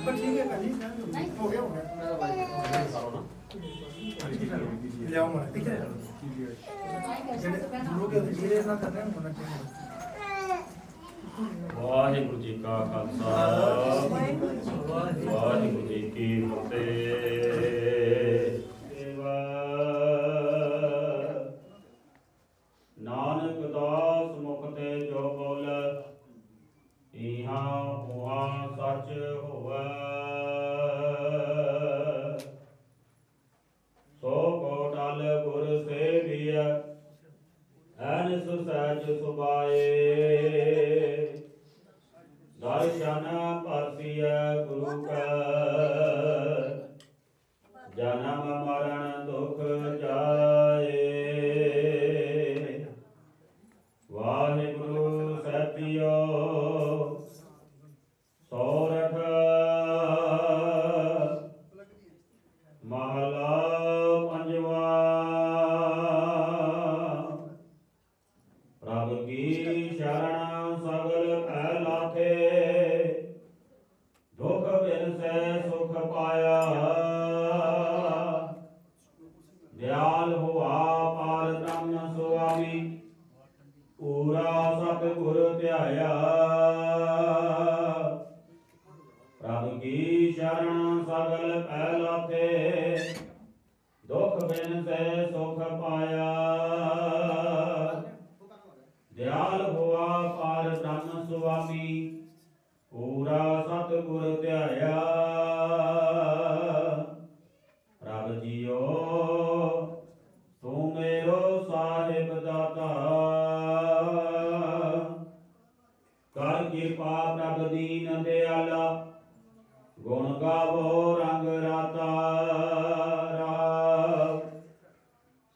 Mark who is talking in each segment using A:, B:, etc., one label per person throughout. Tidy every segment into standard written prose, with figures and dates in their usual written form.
A: ठीक है कल हो गया लियाओ मैं ठीक है गुरु के धीरे ना करने होना चाहिए
B: ਵਾਹਿਗੁਰੂ ਜੀ ਕਾ ਖਾਲਸਾ ਵਾਹਿਗੁਰੂ ਜੀ ਕੀ ਫਤਿਹ। ਨਾਨਕ ਦਾਸ ਮੁਖ ਤੇ ਜੋ ਬੋਲੇ ਇਹਾਂ ਉਹਾਂ ਸੱਚ ਹੋਵੇ। ਸੋ ਕੋ ਟਲ ਗੁਰ ਸੇਵੀਐ ਐਨਿ ਸਹਿਜ ਸੁਭਾਏ। ਦਰਸ਼ਨ ਪਰਸੀਐ ਗੁਰੂ ਕੈ ਜਨਮ ਮਰਨ ਦੁਖ ਜਾਏ। ਵਾਹਿਗੁਰੂ ਸਤਿਓ ਸੋਰਠ ਮਹਲਾ ਪੰਜਵਾ। ਪ੍ਰਭ ਕੀ ਸ਼ਰਨ ਸਗਲ ਭੈ ਲਾਥੇ ਦੁਖ ਬਿਨ ਸੈ ਸੁਖ ਪਾਇਆ। ਦਿਆਲ ਹੋਆ ਪਾਰ ਬ੍ਰਹਮ ਸੁਆਮੀ ਪੂਰਾ ਸਤਿਗੁਰ ਧਿਆਇਆ। ਪ੍ਰਭ ਕੀ ਸ਼ਰਨ ਸਗਲ ਭੈ ਲਾਥੇ ਦੁਖ ਬਿਨ ਸੈ ਸੁਖ ਪਾਇਆ। ਦਿਆਲ ਹੋਆ ਪਾਰ ਬ੍ਰਹਮ ਸੁਆਮੀ ਪੂਰਾ ਸਤਿਗੁਰ ਧਿਆਇਆ। ਪ੍ਰਭ ਜੀਓ ਤੂੰ ਮੇਰੋ ਸਾਹਿਬ ਦਾਤਾ ਕਰ ਕਿਰਪਾ ਪ੍ਰਭ ਦੀਨ ਦਿਆਲਾ ਗੁਣ ਗਾਵੋ ਰੰਗ ਰਾਤਾ।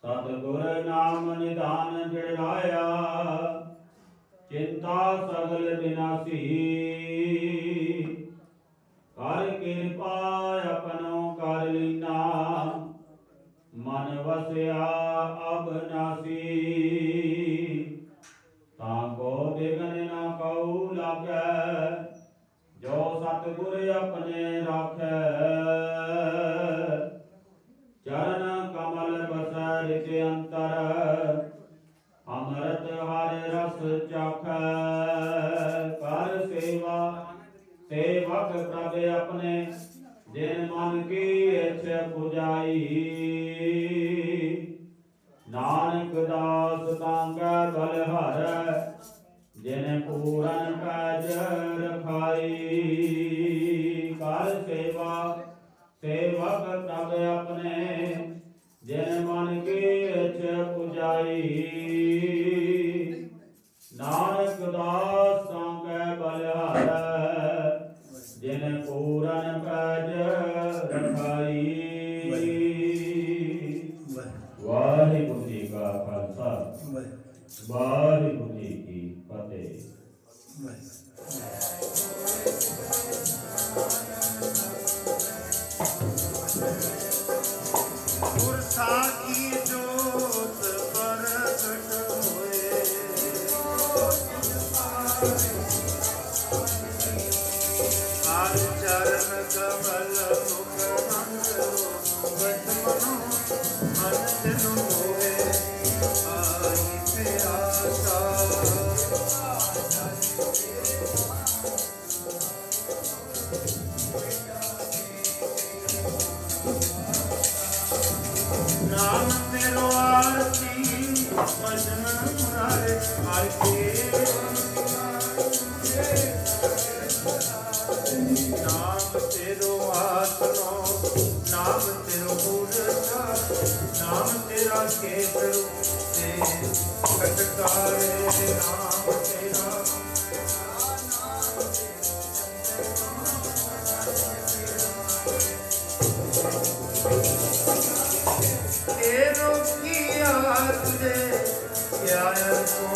B: ਸਤਿਗੁਰ ਨਾਮ ਨਿਧਾਨ ਜੜਾਇਆ ਚਿੰਤਾ ਸਗਲ ਬਿਨਾਸੀ। ਕਰ ਕਿਰਪਾ ਆਪਣੋ ਕਰ ਲੀਨਾ ਮਨ ਵਸਿਆ ਅਬਨਾਸੀ। ਤਾਂ ਕੋ ਬਿਗਨ ਨਾ ਕਉ ਲਾਗੈ ਜੋ ਸਤਿਗੁਰ ਆਪਣੇ ਰਾਖੈ। ਚਰਨ ਕਮਲ ਬਸੈ ਰਿਤ ਅੰਤਰ ਅੰਮ੍ਰਿਤ ਹਰਿ ਰਸ ਚਾਖੈ। ਕਰ ਸੇਵਾ ਸੇਵਕ ਪ੍ਰਭ ਆਪਣੇ ਜਿਨ ਮਨ ਕੀ ਇੱਛਾ ਪੁਜਾਈ। ਨਾਨਕ ਦਾਸ ਤਾਂਗੈ ਬਲਿਹਾਰੈ ਜਿਨ ਪੂਰਨ ਕਾਜ ਰਖਾਈ। ਕਰ ਸੇਵਾ ਸੇਵਕ ਪ੍ਰਭ ਆਪਣੇ ਜਿਨ ਮਨ ਕੀ ਇੱਛਾ ਪੁਜਾਈ। ਨਾਨਕ ਦਾਸ ਤਾਂਗੈ ਬਲਿਹਾਰੈ ਜਿਨ ਪੂਰਨ ਕਾਜ ਰਖਾਈ। ਵਾਹਿਗੁਰੂ ਜੀ ਕਾ ਖਾਲਸਾ ਵਾਹਿਗੁਰੂ ਜੀ ਕੀ ਫਤਿਹ।
A: ਗੁਰ ਸਾਖੀ ਜੋਤ ਪ੍ਰਗਟ ਹੋਏ ਹਰ ਚਰਨ ਕਮਲ ਮੁਖ ਮੰਗੋ ਵਤ ਮਨੋ ਮਨ ਤੈਨੂੰ ਹੋਏ ਆਈ ਪਿਆਸਾ। ਨਾਮ ਤੇਰੋ ਆਰਤੀ ਭਜਨ ਮੁਰਾਰੇ ਆਰਤੀ। ਨਾਮ ਤੇਰੋ ਆਸਨੋ ਨਾਮ ਤੇਰੋ ਮੂਰਤਾ ਨਾਮ ਤੇਰਾ ਕੇਤਰੂ ਤੇ ਕਟਕਾਰੇ। ਨਾਮ ਤੇਰਾ ਤੇਰੋ ਕੀ ਆਸ ਦੇ ਕਿਆ ਕੋ।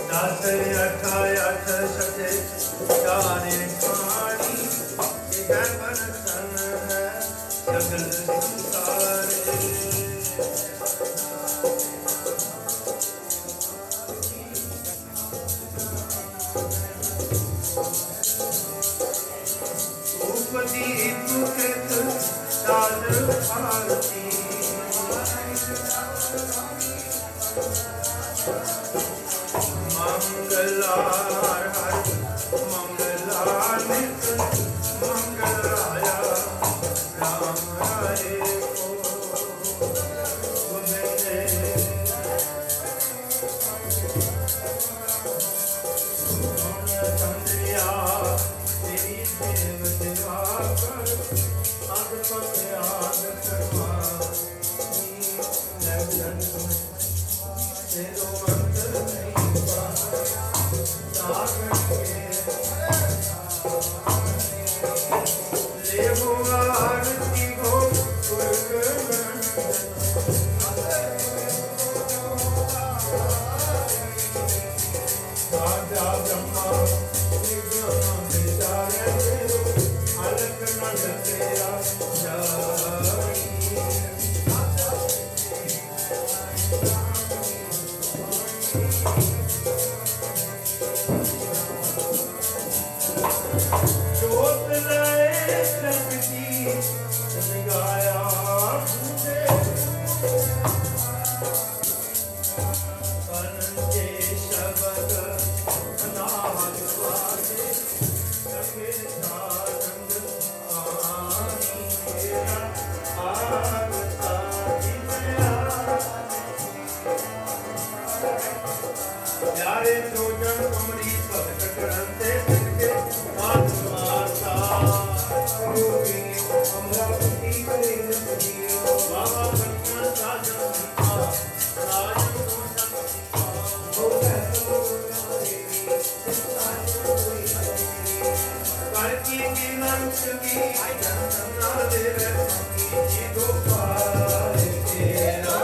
A: ਦਸ ਅਠ ਅਠ ਸਤੇ ਚਾਰੇ ਖਾਣੀ ਇਹ ਬਨ ਤਨ ਹੈ ਸਗਲ ਸੰਸਾਰੇ। उपदीप कृत साध आरती मंगलार हर मंगलार नित मंगल राया राम राय को गोविंदे संध्या तेरी देव देवा कर अग पग आग करवा जन तेरो अंतर नहीं सागर के ले हो आरती हो राजा ब्रह्मा विष्णु विचारे अलग नंद तेरा जाई जोत लाए जगती गाया बूझे अनंते शब्द अनाहत वासे सके सारंग आनी तेरा आगता दिव्या प्यारे जोजन कमरी भगत करते के आत्माता योगी अमरावती करे नदियो बाबा कृष्ण साजन राजन करकी की नंच की जन्ना दे रखी गोपाल तेरा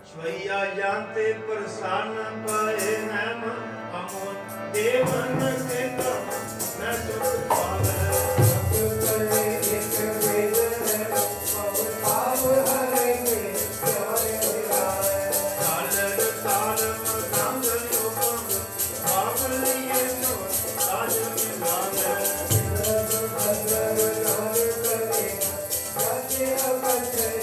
A: स्वैया जानते प्रसन्न पाए नैम अमोन देवन के काम न सुख पावे करे एक वेद है पाव हरे में प्यारे आए ताल ताल मंग लोकंग आप लिए नो आज में गावे अंदर गावे करे जाके अवचे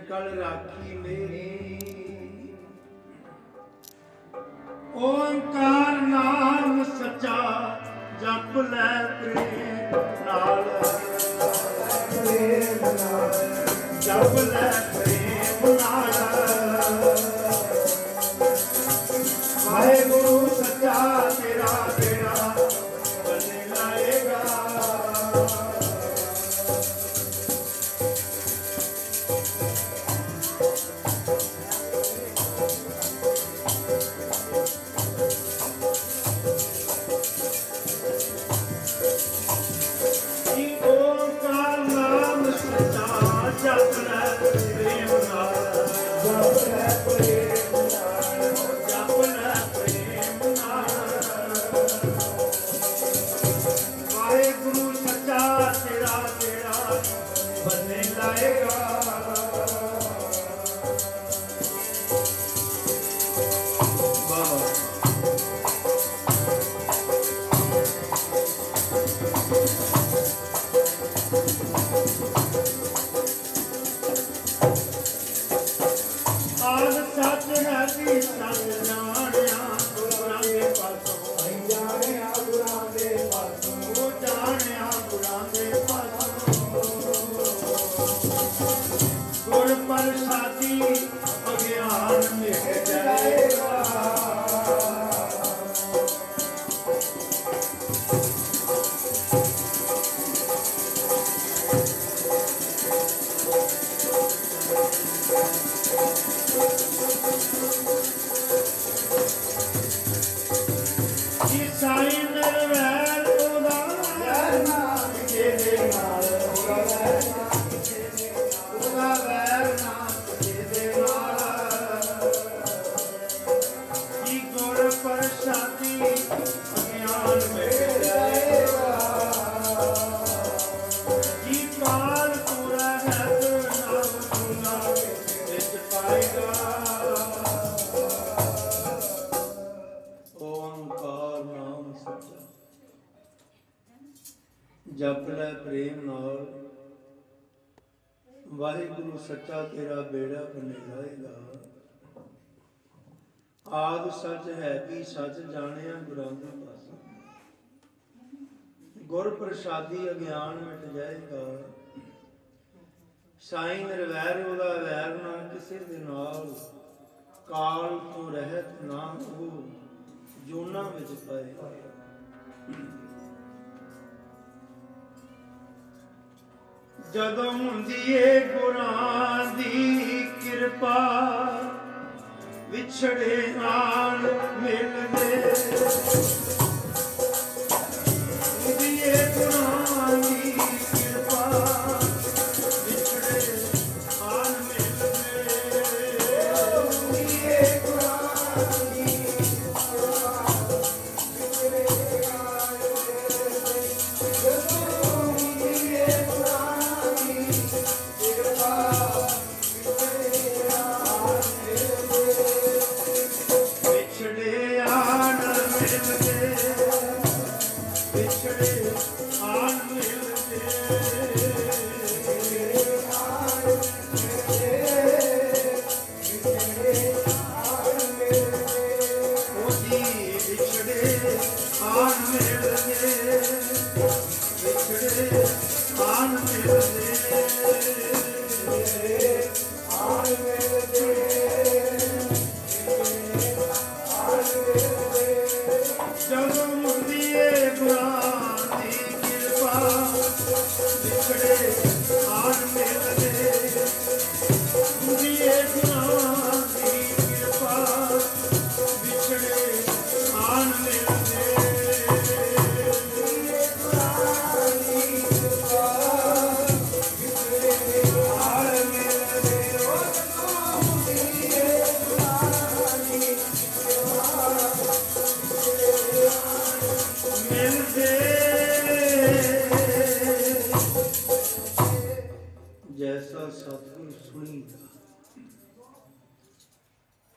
A: कल राखी मेरी। ओंकार नाम सच्चा जप ले प्रेम नाल, प्रेम नाल जप ले प्रेम नाल। वाहेगुरु सच्चा तेरा बेड़ा बने लाएगा। ओंकार नाम सच्चा जप ले प्रेम नाल, जप ले प्रेम नाल, जप ले प्रेम नाल। वाहेगुरु सच्चा तेरा बेड़ा बने लाएगा। ਆਦ ਸੱਚ ਹੈ ਵੀ ਸੱਚ ਜਾਣਿਆ ਗੁਰਾਂ ਦੇ ਪਾਸੋਂ, ਜਾਣਿਆ ਗੁਰਾਂ ਦੇ ਪਾਸੋਂ, ਜਾਣਿਆ ਗੁਰਾਂ ਦੇ ਪਾਸੋਂ। ਗੁਰ ਪ੍ਰਸਾਦੀ ਅਗਿਆਨ ਮਿਟ ਜਾਏਗਾ। ਸਾਈਂ ਨਰਵੈਰ ਉਹਦਾ ਵੈਰ ਨਾ ਕਿਸੇ ਦੇ ਨਾਲ, ਉਹਦਾ ਵੈਰ ਨਾ ਕਿਸੇ ਦੇ ਨਾਲ, ਉਹਦਾ ਵੈਰ ਨਾ ਕਿਸੇ ਦੇ ਨਾਲ। ਜੀ ਗੁਰ ਪ੍ਰਸਾਦੀ ਅਗਿਆਨ ਮਿਟ ਜਾਏਗਾ। ਜੀ ਪਾਲ ਪੂਰਾ ਹੈ ਨਾਮ ਸੁਨਾ ਵਿੱਚ ਪਾਏਗਾ। ओंकार नाम सच्चा जप ले प्रेम नाल, वाहिगुरु सच्चा तेरा बेड़ा बने जाएगा। आद सच है भी सच जानिया गुरां दे पासों, गुर प्रसादी अज्ञान मिट जाएगा। साईं निर्वैर ओदा वैर ना किसे दे नाल, काल तो रहत ना हो ਜੂਨਾ ਵਿੱਚ ਪਏ। ਜਦੋਂ ਹੁੰਦੀ ਏ ਗੁਰਾਂ ਦੀ ਕਿਰਪਾ, ਵਿਛੜੇ ਨਾਲ ਮਿਲਦੇ। ਹੁੰਦੀ ਏ ਗੁਰਾਂ ਦੀ ਕਿਰਪਾ, ਵਿਛੜੇ ਨਾਲ ਮਿਲਦੇ। ਹੁੰਦੀ ਏ ਗੁਰਾਂ ਦੀ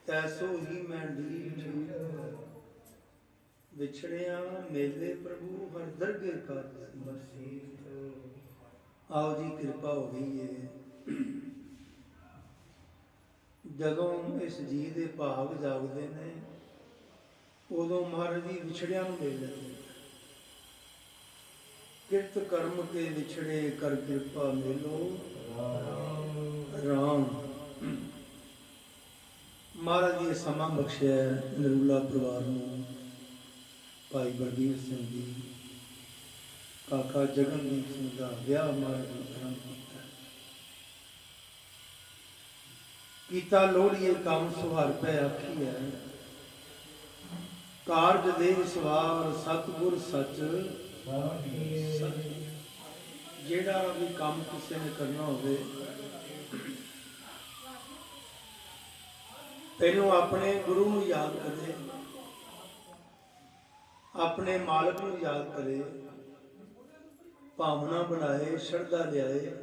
A: ਤੈਸੋ ਹੀ ਮੈਂ ਢੀਠ ਵਿਛੜਿਆ ਮੇਲੇ ਪ੍ਰਭੂ ਹਰ ਦਰਗੇ ਕਰ ਮਸੀਹ। ਆਓ ਜੀ ਕਿਰਪਾ ਹੋ ਗਈ ਹੈ। ਜਦੋਂ ਇਸ ਜੀ ਦੇ ਭਾਗ ਜਾਗਦੇ ਨੇ ਉਦੋਂ ਮਹਾਰਾਜ ਜੀ ਵਿਛੜਿਆਂ ਨੂੰ ਮਿਲ ਜਾਂਦੇ। ਕਿਰਤ ਕਰਮ ਕੇ ਵਿਛੜੇ ਕਰ ਕਿਰਪਾ ਮੇਲੋ ਰਾਮ। ਮਹਾਰਾਜ ਜੀ ਸਮਾਂ ਬਖਸ਼ਿਆ ਨਰੂਲਾ ਪਰਿਵਾਰ ਨੂੰ, ਭਾਈ ਬਲਬੀਰ ਸਿੰਘ ਜੀ, ਕਾਕਾ ਜਗਨਦੀਪ ਸਿੰਘ ਦਾ ਵਿਆਹ ਮਹਾਰਾਜ ਜੀ ਕਰਮ ਕੀਤਾ। ਲੋੜੀਏ ਕੰਮ ਸੁਹਾਰ ਪੈ ਆਖੀ ਹੈ, ਕਾਰਜ ਦੇ ਸਵਾਰ ਸਤਿਗੁਰ ਸੱਚ। ਜਿਹੜਾ ਵੀ ਕੰਮ ਕਿਸੇ ਨੇ ਕਰਨਾ ਹੋਵੇ ਪਹਿਲੋਂ ਆਪਣੇ ਗੁਰੂ ਨੂੰ ਯਾਦ ਕਰੇ, ਆਪਣੇ ਮਾਲਕ ਨੂੰ ਯਾਦ ਕਰੇ, ਭਾਵਨਾ ਬਣਾਏ, ਸ਼ਰਧਾ ਲਿਆਏ,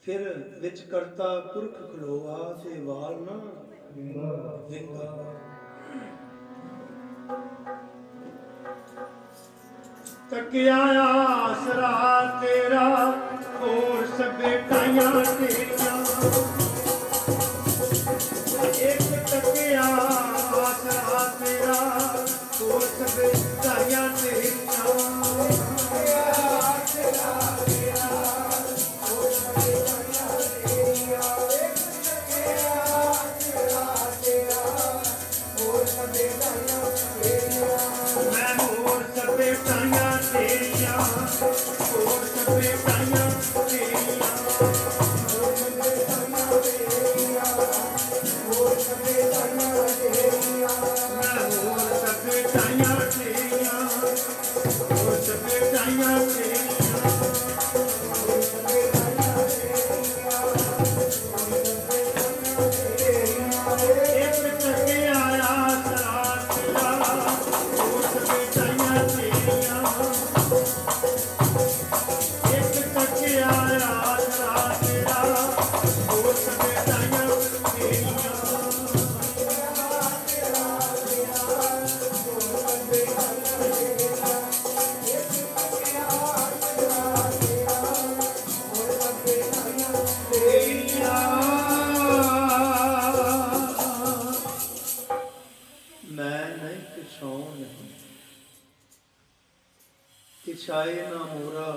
A: ਫਿਰ ਵਿੱਚ ਕਰਤਾ ਪੁਰਖ ਖਲੋਆ ਤੇ ਵਾਲ ਨਾ ਵਿੰਗਾ। ਤੱਕਿਆ ਆਸਰਾ ਤੇਰਾ ਹੋਰ ਸਭੇ ਟਾਈਆਂ ਤੇਰੀਆਂ। ਇੱਕ ਤੱਕਿਆ ਆਸਰਾ ਤੇਰਾ ਹੋਰ ਸਭੇ ਟਾਈਆਂ ਤੇਰੀਆਂ। ਕਿਛਾਏ ਨਾ ਮੋਰਾ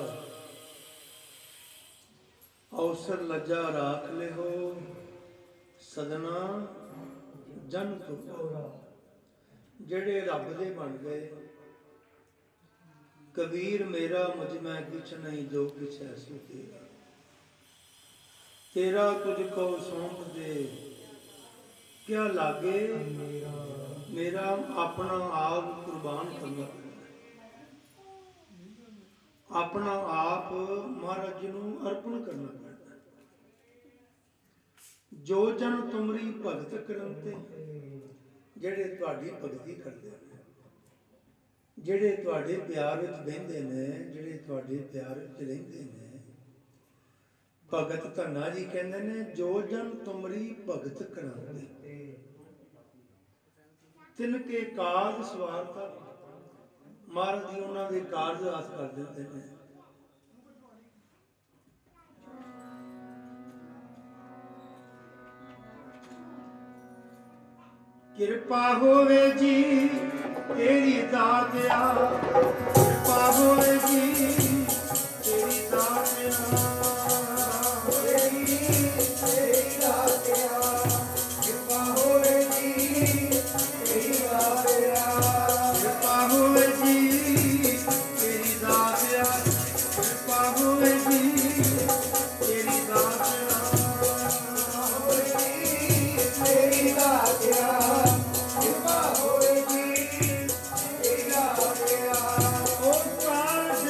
A: ਅਵਸਰ ਲੱਜਾ ਰਾਖ ਲਿਓ ਸਦਨਾ ਜਨ ਤੁਕੋਰਾ। ਜਿਹੜੇ ਰੱਬ ਦੇ ਬਣ ਗਏ, ਕਬੀਰ ਮੇਰਾ ਮੁਝ ਮੈਂ ਕੁਛ ਨਹੀਂ ਜੋ ਕੁਛ ਹੈ ਸੋ ਤੇਰਾ। ਤੇਰਾ ਤੁਝ ਕੋ ਸੌਂਪ ਦੇ ਕਿਆ ਲਾਗੇ, ਮੇਰਾ ਆਪਣਾ ਆਪ ਕੁਰਬਾਨ ਕਰਨਾ, ਆਪਣਾ ਆਪ ਮਹਾਰਾਜ ਜੀ ਨੂੰ ਅਰਪਣ ਕਰਨਾ ਪੈਂਦਾ। ਜੋ ਜਨ ਤੁਮਰੀ ਭਗਤ ਕਰਨ ਤੇ, ਜਿਹੜੇ ਤੁਹਾਡੀ ਭਗਤੀ ਕਰਦੇ ਨੇ, ਜਿਹੜੇ ਤੁਹਾਡੇ ਪਿਆਰ ਵਿੱਚ ਬਹਿੰਦੇ ਨੇ, ਜਿਹੜੇ ਤੁਹਾਡੇ ਪਿਆਰ ਵਿੱਚ ਰਹਿੰਦੇ ਨੇ, ਭਗਤ ਧੰਨਾ ਜੀ ਕਹਿੰਦੇ ਨੇ ਜੋ ਜਨ ਤੁਮਰੀ ਭਗਤ ਕਰਨ ਤੇ ਤਿਨ ਕੇ ਕਾਜ ਸਵਾਰਤਾ। ਮਹਾਰਾਜ ਜੀ ਉਹਨਾਂ ਦੇ ਕਾਰਜ ਆਸ ਕਰ ਦਿੰਦੇ ਨੇ। ਕਿਰਪਾ ਹੋਵੇ ਜੀ ਤੇਰੀ ਦਾਤਿਆ, ਕਿਰਪਾ ਹੋਵੇ ਜੀ ਤੇਰੀ ਦਾਤਿਆ, ਤੇਰੀ ਦਾਤਿਆ, ਕਿਰਪਾ ਹੋਵੇ ਜੀ ਤੇਰੀ ਦਾਤਿਆ, ਕਿਰਪਾ ਹੋਵੇ ਜੀ ਤੇਰੀ ਦਾਤਿਆ, ਕਿਰਪਾ ਹੋਵੇ ਜੀ ਤੇਰੀ ਦਾਤਿਆ, ਤੇਰੀ ਦਾਤਿਆ। ਉਹ ਕਾਰਜ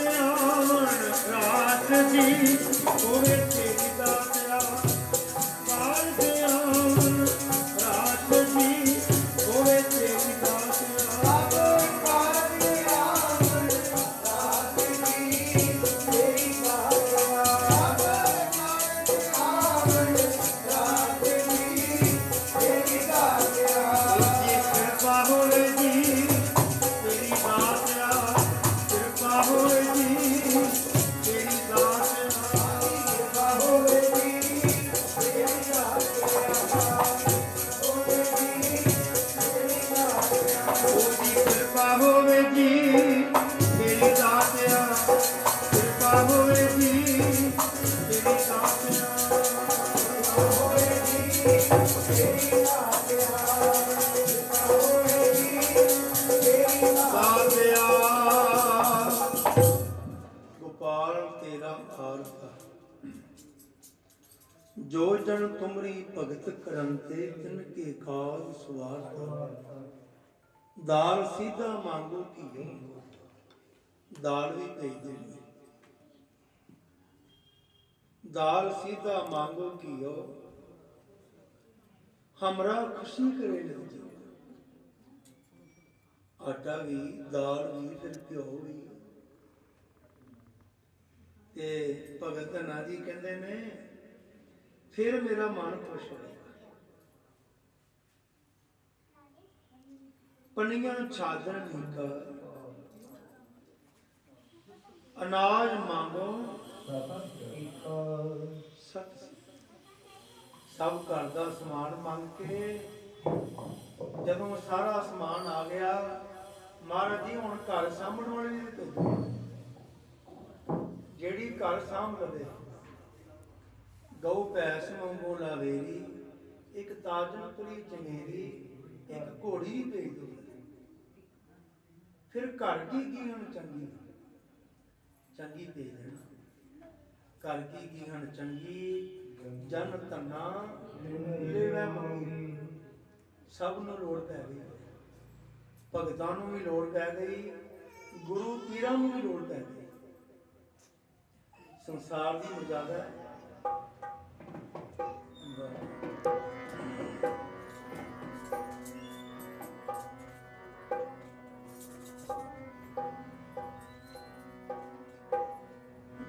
A: ਹੋਵੇ ਜੀ ਤੇਰੀ ਦਾਤਿਆ, ਕਿਰਪਾ ਹੋਵੇ ਜੀ ਤੇਰੀ ਦਾਤਿਆ, ਕਿਰਪਾ ਹੋਵੇ ਜੀ ਤੇਰੀ ਦਾਤਿਆ, ਕਿਰਪਾ ਹੋਵੇ ਜੀ ਤੇਰੀ ਦਾਤਿਆ। ਗੋਪਾਲ ਤੇਰਾ ਆਰਤਾ ਜੋ ਜਨ ਤੁਮਰੀ ਭਗਤ ਕਰੰਤੇ ਤਿਨ ਕੇ ਕਾਜ ਸਵਾਰਤਾ। ਦਾਲ ਸੀਧਾ ਮੰਗੋ ਕੀਓ, ਦਾਲ ਵੀ ਭੇਜ ਦੇਣੀ। ਦਾਲ सीधा मांगो कियो, हमरा खुशी करे लग जाओ। आटा भी, दाल भी, फिर घ्यो भी। ते भगत धना जी कहते ने फिर मेरा मन खुश होगा। पनिया छादन लीका, अनाज मांगो सत। सब घर का समान मंग के जदों सारा समान आ गया, महाराज जी हुण घर सामण वाली नहीं भेजो, जेड़ी घर साम लवे। गौ भैंस मंगो लावेरी, एक ताजन तुरी चमेरी, एक घोड़ी भी भेज दो। फिर घर की हन चंगी चंगी भेज देना। घर की हन चंगी जन धना लेवै मंगी। सब नूं लोड़ पै गई, भगतां नूं भी लोड़ पै गई, गुरु पीरां नूं भी लोड़ पै गई। संसार की मर्यादा है।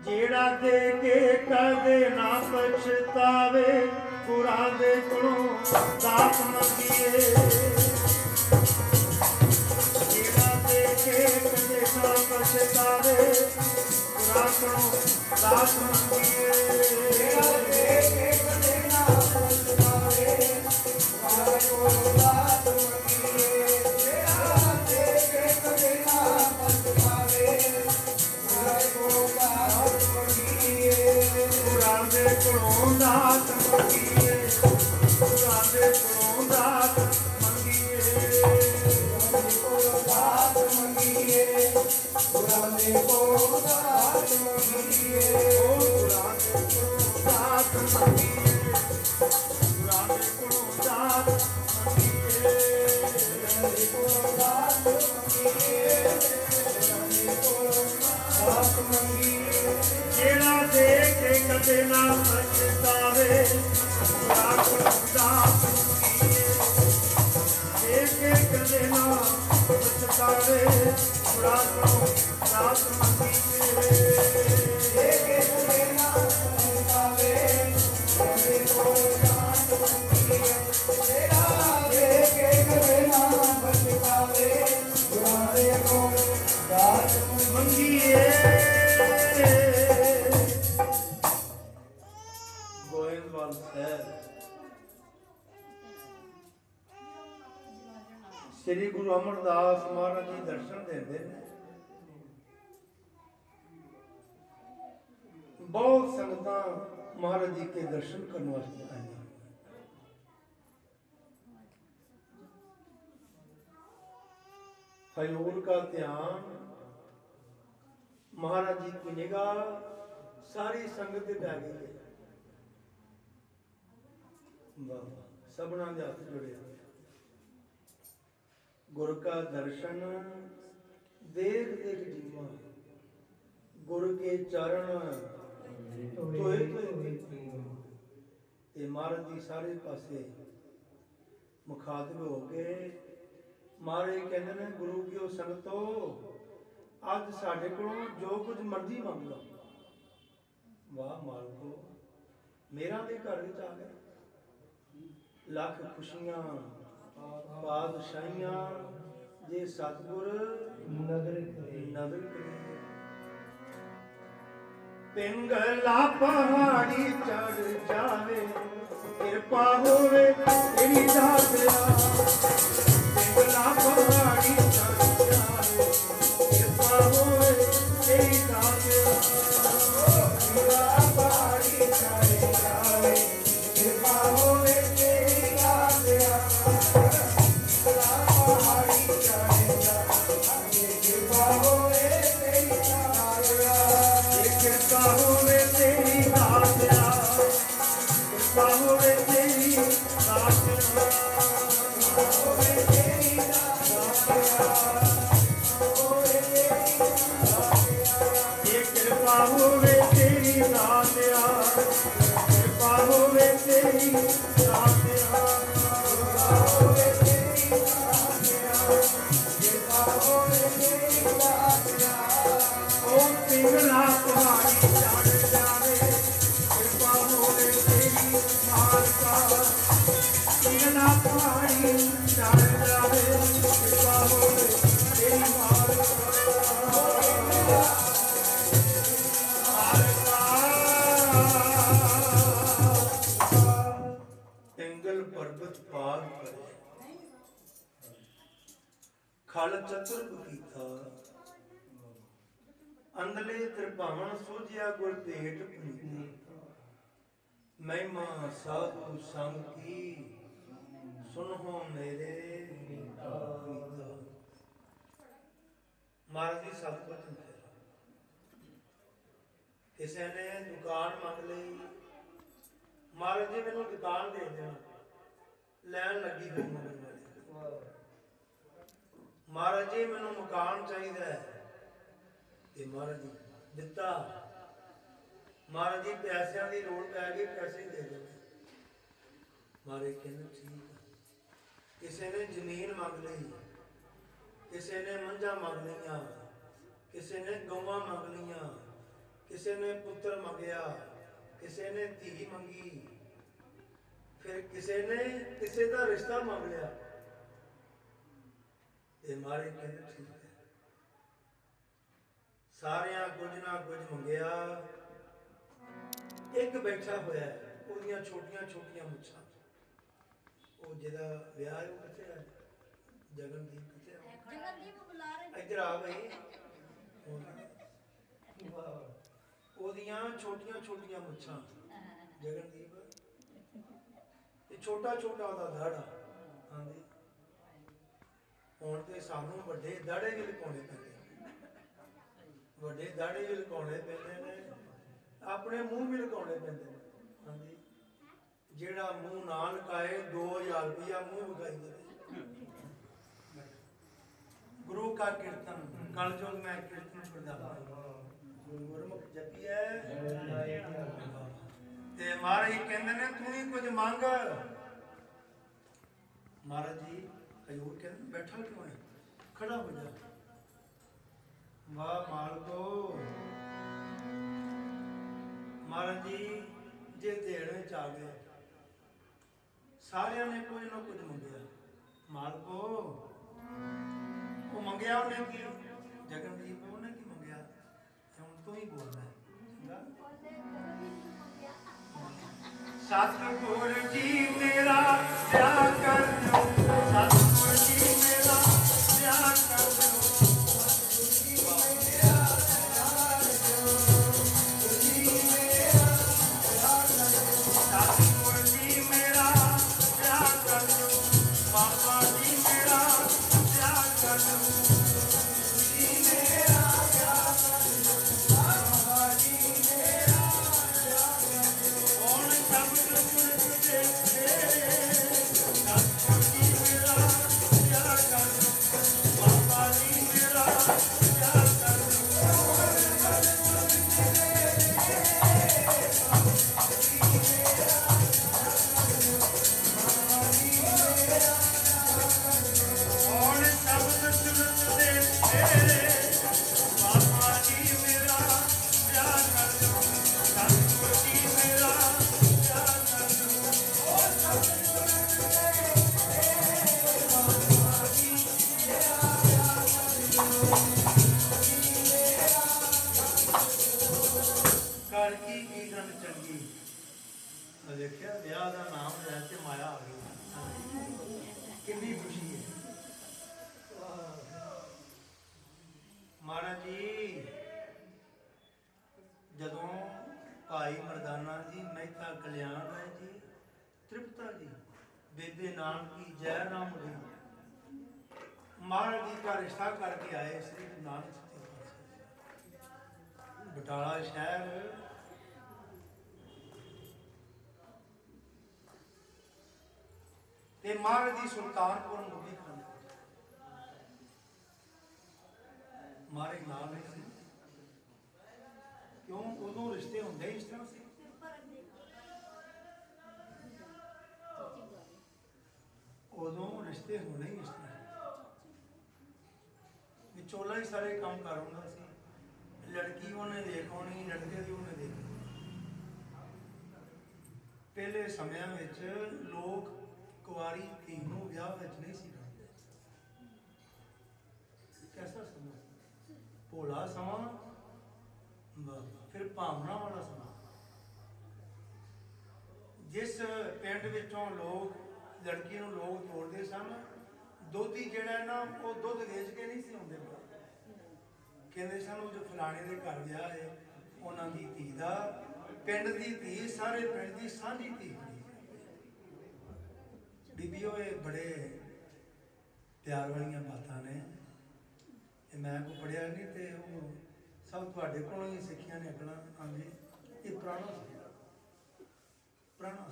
A: जेड़ा दे के कदे ना पछतावे, गुरां दे कोलों दात मंगीए। जेड़ा दे के कदे ना पछतावे, गुरां कोलों दात मंगीए। जेड़ा दे के कदे ना पछतावे, गुरां कोलों दात मंगीए। जेड़ा दे के कदे ना पछतावे, गुरां कोलों दात मंगीए। गुरां दे कोलों दात मंगीए, गुरां दे कोलों दात मंगीए। गुरां दे कोलों दात मंगीए, गुरां दे कोलों दात मंगीए। ओ गुरां दे कोलों दात मंगीए, गुरां दे कोलों दात मंगीए। गुरां दे कोलों दात मंगीए, गुरां दे कोलों दात मंगीए। जेड़ा दे के कदे ना पछतावे, गुरां कोलों दात मंगीए। दे के कदे ना पछतावे, गुरां कोलों दात मंगीए। दे के कदे ना पछतावे, गुरां कोलों दात मंगीए। जेड़ा दे के कदे ना पछतावे, गुरां कोलों दात मंगीए। गोविंदवाल साहब श्री गुरु अमरदास महाराज जी दर्शन देते हैं। बहुत संगतां महाराज जी के दर्शन करने वास्ते आई। हजूर का ध्यान, महाराज जी की निगाह सारी संगत पे आ गई है। सबना के हाथ जुड़े। गुरु का दर्शन देख देख जीवा, गुरु के चरण तोए ते। महाराज जी सारे पासे मुखातिब हो गए। महाराज कहते हैं गुरु की संगतो, अज साडे कोलों जो कुछ मर्जी मंग लो। वाह मालको, मेरा दे घर विच आ गए। लख खुशियां बादशाहियां जे सतगुर नदर करे। पिंगला पहाड़ी चढ़ जावे, कृपा होवे तेरी दातिया। पिंगला पहाड़ी चढ़ जावे, ਪਿੰਗਲ ਪਰਬਤ ਪਾਰ ਪਰੇ ਖਲ ਚਤੁਰ ਬਕੀਤਾ ਅੰਦਲੇ ਤ੍ਰਿਭਾਵਨ ਸੋਝਿਆ ਗੁਰ ਭੇਟ ਪੁਨੀਤਾ ਮਹਿਮਾ ਸਾਧੂ ਸੰਗ ਕੀ ਸੁਨਹੁ ਮੇਰੇ ਮੀਤਾ ਮਹਾਰਾਜ ਜੀ ਸਤਿਗੁਰ ਕਿਸੇ ਨੇ ਦੁਕਾਨ ਮੰਗ ਲਈ ਮਹਾਰਾਜ ਜੀ ਮੈਨੂੰ ਦੁਕਾਨ ਦੇ ਦੇਣਾ ਲੈਣ ਲੱਗੀ ਹੋਈ ਮਗਰ ਵਾਲੀ ਮਹਾਰਾਜ ਜੀ ਮੈਨੂੰ ਮਕਾਨ ਚਾਹੀਦਾ ਹੈ ਤੇ ਮਹਾਰਾਜ ਜੀ ਦਿੱਤਾ ਮਹਾਰਾਜ ਜੀ ਪੈਸਿਆਂ ਦੀ ਲੋੜ ਪੈ ਗਈ ਪੈਸੇ ਦੇ ਦਿਓ ਮਹਾਰਾਜ ਕਹਿੰਦੇ ਠੀਕ ਹੈ ਕਿਸੇ ਨੇ ਜ਼ਮੀਨ ਮੰਗ ਲਈ ਕਿਸੇ ਨੇ ਮੱਝਾਂ ਮੰਗ ਲਈਆਂ ਕਿਸੇ ਨੇ ਗਊਆਂ ਮੰਗ ਲਈਆਂ ਕਿਸੇ ਨੇ ਪੁੱਤਰ ਮੰਗਿਆ ਕਿਸੇ ਨੇ ਧੀ ਮੰਗੀ ਫਿਰ ਕਿਸੇ ਨੇ ਕਿਸੇ ਦਾ ਰਿਸ਼ਤਾ ਮੰਗ ਲਿਆ ਤੇ ਮਾਰੇ ਕਹਿੰਦੇ ਠੀਕ ਹੈ ਸਾਰਿਆਂ ਕੁਝ ਨਾ ਕੁਝ ਮੰਗਿਆ ਇੱਕ ਬੈਠਾ ਹੋਇਆ ਉਹਦੀਆਂ ਛੋਟੀਆਂ ਛੋਟੀਆਂ ਮੁੱਛਾਂ ਉਹ ਜਿਹਦਾ ਵਿਆਹ ਹੈ ਉਹ ਕਿੱਥੇ ਹੈ ਜਗਨਦੀਪ ਕਿੱਥੇ ਹੈ ਜਗਨਦੀਪ ਬੁਲਾ ਰਹੇ ਇੱਧਰ ਆ ਗਈ ਉਹਦੀਆਂ ਛੋਟੀਆਂ ਛੋਟੀਆਂ ਮੁੱਛਾਂ ਜਗਨਦੀਪ ਤੇ ਛੋਟਾ ਛੋਟਾ ਉਹਦਾ ਦਾੜਾ ਹਾਂਜੀ ਹੁਣ ਤੇ ਸਾਨੂੰ ਵੱਡੇ ਦਾੜੇ ਵੀ ਲੁਕਾਉਣੇ ਪੈਂਦੇ ਵੱਡੇ ਦਾੜੇ ਵੀ ਲੁਕਾਉਣੇ ਪੈਂਦੇ ਨੇ ਆਪਣੇ ਮੂੰਹ ਵੀ ਲੁਕਾਉਣੇ ਪੈਂਦੇ ਨੇ ਹਾਂਜੀ ਜਿਹੜਾ ਮੂੰਹ ਨਾ ਲੁਕਾਏ 2000 ਰੁਪਇਆ ਮੂੰਹ ਵਿਖਾਈ ਦੇ ਗੁਰੂ ਕਾ ਕੀਰਤਨ ਕਲਯੁਗ ਮੈਂ ਕੀਰਤਨ ਪ੍ਰਦਾਨ ਗੁਰਮੁਖ ਜਪੀ ਹੈ ਤੇ ਮਹਾਰਾਜ ਜੀ ਕਹਿੰਦੇ ਨੇ ਤੂੰ ਵੀ ਕੁਝ ਮੰਗ ਮਹਾਰਾਜ ਜੀ ਹਜ਼ੂਰ ਕਹਿੰਦੇ ਬੈਠਾ ਕਿਉਂ ਹੈ ਖੜਾ ਹੋ ਜਾ ਵਾਹ ਮਾਲਕੋ ਮਹਾਰਾਜ ਜੀ ਜੇ ਦੇਣ ਵਿੱਚ ਆ ਗਏ ਸਾਰਿਆਂ ਨੇ ਕੁਝ ਨਾ ਕੁਝ ਮੰਗਿਆ ਮਾਲਕੋ ਉਹ ਮੰਗਿਆ ਉਹਨੇ ਕੀ ਜਗਨਦੀਪ ਉਹਨੇ ਕੀ ਮੰਗਿਆ ਹੁਣ ਤੂੰ ਹੀ ਬੋਲਦਾ ਸਤਿਗੁਰ ਜੀ ਮੇਰਾ ਵਿਆਹ ਕਰ ਲਓ ਸਤਿਗੁਰ ਜੀ ਮੇਰਾ ਵਿਆਹ ਕਰ ਲਓ ਦੇਖਿਆ ਵਿਆਹ ਦਾ ਨਾਮ ਲੈ ਕੇ ਮਾਇਆ ਆ ਗਈ ਕਿੰਨੀ ਖੁਸ਼ੀ ਹੈ ਮਹਾਰਾਜ ਜੀ ਜਦੋਂ ਭਾਈ ਮਰਦਾਨਾ ਜੀ ਮਹਿਤਾ ਕਲਿਆਣ ਰਾਏ ਜੀ ਤ੍ਰਿਪਤਾ ਜੀ ਬੇਬੇ ਨਾਨਕੀ ਜੈ ਰਾਮ ਜੀ महाराज जी का रिश्ता करके आए श्री गुरु नानक देव बटाला शहर ते महाराज जी सुल्तानपुर मुगली खान महाराज नाम नहीं सी क्यों उदों रिश्ते होंगे इस तरह से उदों रिश्ते होने ही इस तरह विचोला ही सारे काम कर होंदा सी लड़की उन्हें देख आनी लड़के भी उन्हें देख पहले समय में लोग कुआरी धी नूं विआह विच नहीं सी करदे कैसा समा भोला समा फिर भावना वाला समा जिस पिंड विचों लोग लड़की नूं लोग तोड़ते सन दोधी जिहड़ा ना वो दुध वेच के नहीं सी आउंदे कहते सन वो जो फलाने के घर विआह है उन्हां दी धी दा पिंड दी धी सारे पिंड दी सांझी धी बीबीओ ये बड़े प्यार वाली बातां ने मैं को पढ़िया नहीं तो वो सब तुहाडे कोलों ही सिੱਖਿਆ ने अपना हाँ जी ये पुराना पुराना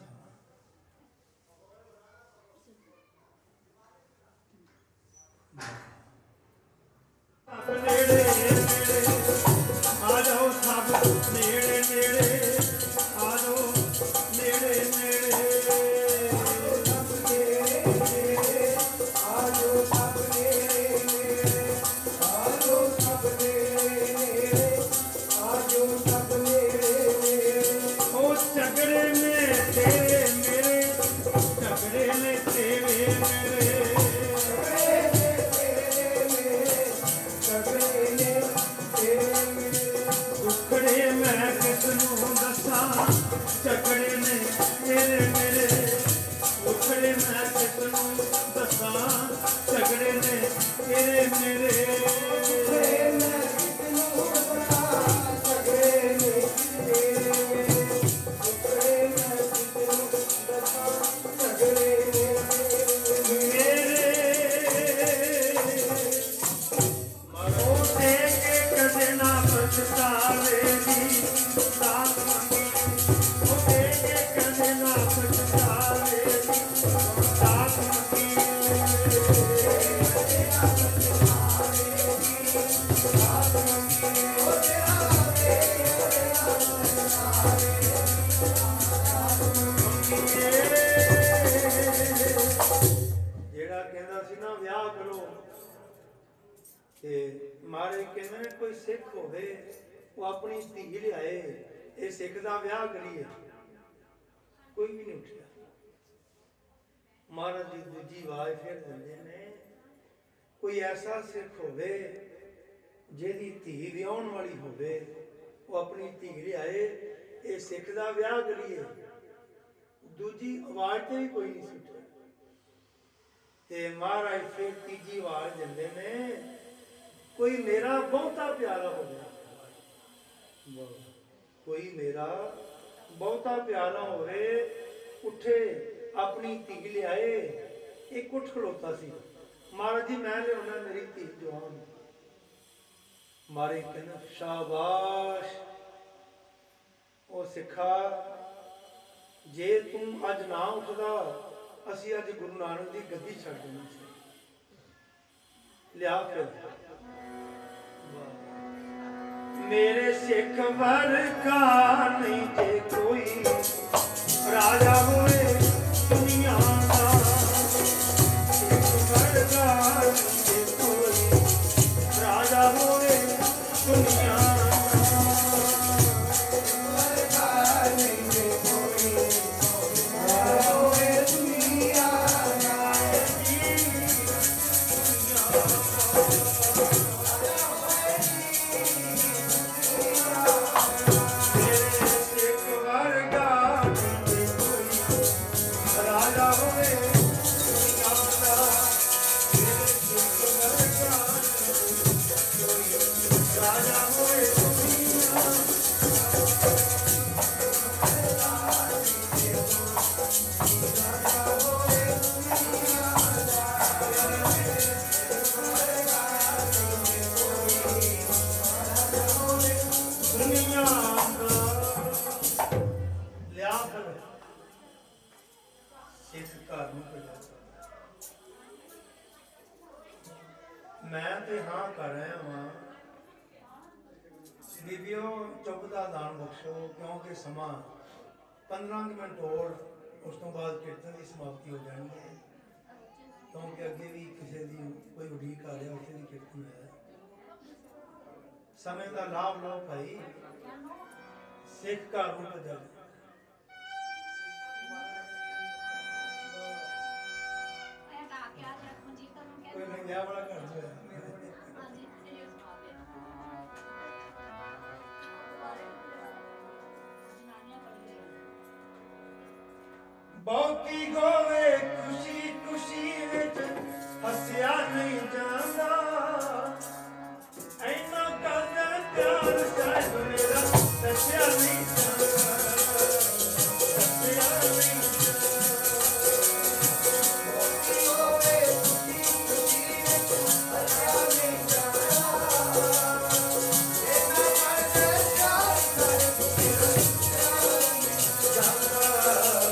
A: आ जाओ सब नेड़े नेड़े आ जाओ नेड़े नेड़े झगड़े ने मेरे मेरे उखड़े मैं किसनों दसा झगड़े ने मेरे मेरे मारे कहते कोई सिख होवे वो अपनी धी लियाए ये सिख दा विआह करिए कोई भी नहीं उठिया महाराज जी दूजी आवाज फिर दिंदे ने कोई ऐसा सिख होवे जिहदी धी विआहण वाली होवे वो अपनी धी लियाए ये सिख दा विआह करिए दूजी आवाज ते भी कोई नहीं सुठिया ते महाराज फिर तीजी आवाज दिंदे ने कोई मेरा बहुता प्यारा हो गया कोई मेरा बहुता प्यारा हो रहे उठे अपनी धी लियाए एक उठ खलोता सी महाराज जी मैं लिया मेरी धी जवान मारे कहना शाबाश ओ सिखा जे तू अज ना उठदा असी अज गुरु नानक दी गद्दी छड्ड देनी सी लिया फिर मेरे सिख वर्गा नहीं जे कोई राजा होए दुनिया का सिख वर्गा नहीं जे कोई राजा होए दुनिया ਮੈਂ ਤੇ ਹਾਂ ਕਰ ਰਿਹਾ ਵਾਂ। ਬੀਬੀਓ ਚੁੱਪ ਦਾ ਦਾਨ ਬਖਸ਼ੋ, ਕਿਉਂਕਿ ਸਮਾਂ 15 ਮਿੰਟ ਹੋਰ, ਉਸ ਤੋਂ ਬਾਅਦ ਕੀਰਤਨ ਦੀ ਸਮਾਪਤੀ ਹੋ ਜਾਣੀ ਹੈ। ਕਿਉਂਕਿ ਅੱਗੇ ਵੀ ਕਿਸੇ ਦੀ ਕੋਈ ਉਡੀਕ ਆ ਰਿਹਾ, ਉੱਥੇ ਵੀ ਕੀਰਤਨ ਹੈ। ਸਮੇਂ ਦਾ ਲਾਭ ਲਓ ਭਾਈ, ਸਿੱਖ ਘਰ ਨੂੰ ਭਜਾ ਕੋਈ ਵਿਆਹ ਵਾਲਾ ਘਰ ਜੋ ਹੈ। ਬਹੁਤੀ ਗੋਵੇ ਖੁਸ਼ੀ ਖੁਸ਼ੀ ਵਿੱਚ ਹੱਸਿਆ ਨਹੀਂ ਜਾਂਦਾ, ਐਨਾ ਕਰਦਾ ਪਿਆਰ ਸਾਹਿਬ ਮੇਰਾ ਦੱਸਿਆ ਨਹੀਂ ਜਾਂਦਾ, ਦੱਸਿਆ ਨਹੀਂ ਜਾਂਦਾ। ਬਹੁਤੀ ਗੋਵੇ ਖੁਸ਼ੀ ਖੁਸ਼ੀ ਵਿੱਚ ਹੱਸਿਆ ਨਹੀਂ ਜਾਂਦਾ, ਐਨਾ ਕਰਦਾ ਪਿਆਰ ਸਾਹਿਬ ਮੇਰਾ ਦੱਸਿਆ ਨਹੀਂ ਜਾਂਦਾ।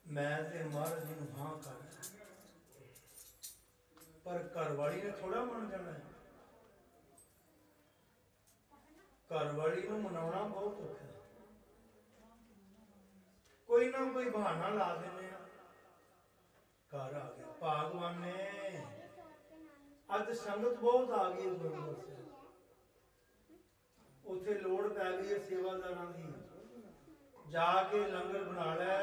A: ਮੈਂ ਤੇ ਮਹਾਰਾਜ ਜੀ ਨੂੰ ਹਾਂ ਕਰ, ਪਰ ਘਰ ਵਾਲੀ ਨੇ ਥੋੜਾ ਮੰਨ ਜਾਣਾ ਹੈ। ਘਰ ਵਾਲੀ ਨੂੰ ਮਨਾਉਣਾ ਬਹੁਤ ਔਖਾ ਹੈ। ਕੋਈ ਨਾ ਕੋਈ ਬਹਾਨਾ ਲਾ ਦਿੰਦੇ ਆ, ਘਰ ਆ ਗਿਆ ਭਾਗਵਾਨ ਨੇ, ਅੱਜ ਸੰਗਤ ਬਹੁਤ ਆ ਗਈ ਗੁਰਦੁਆਰੇ ਸਾਹਿਬ, ਉੱਥੇ ਲੋੜ ਪੈ ਗਈ ਹੈ ਸੇਵਾਦਾਰਾਂ ਦੀ, ਜਾ ਕੇ ਲੰਗਰ ਬਣਾ ਲੈ,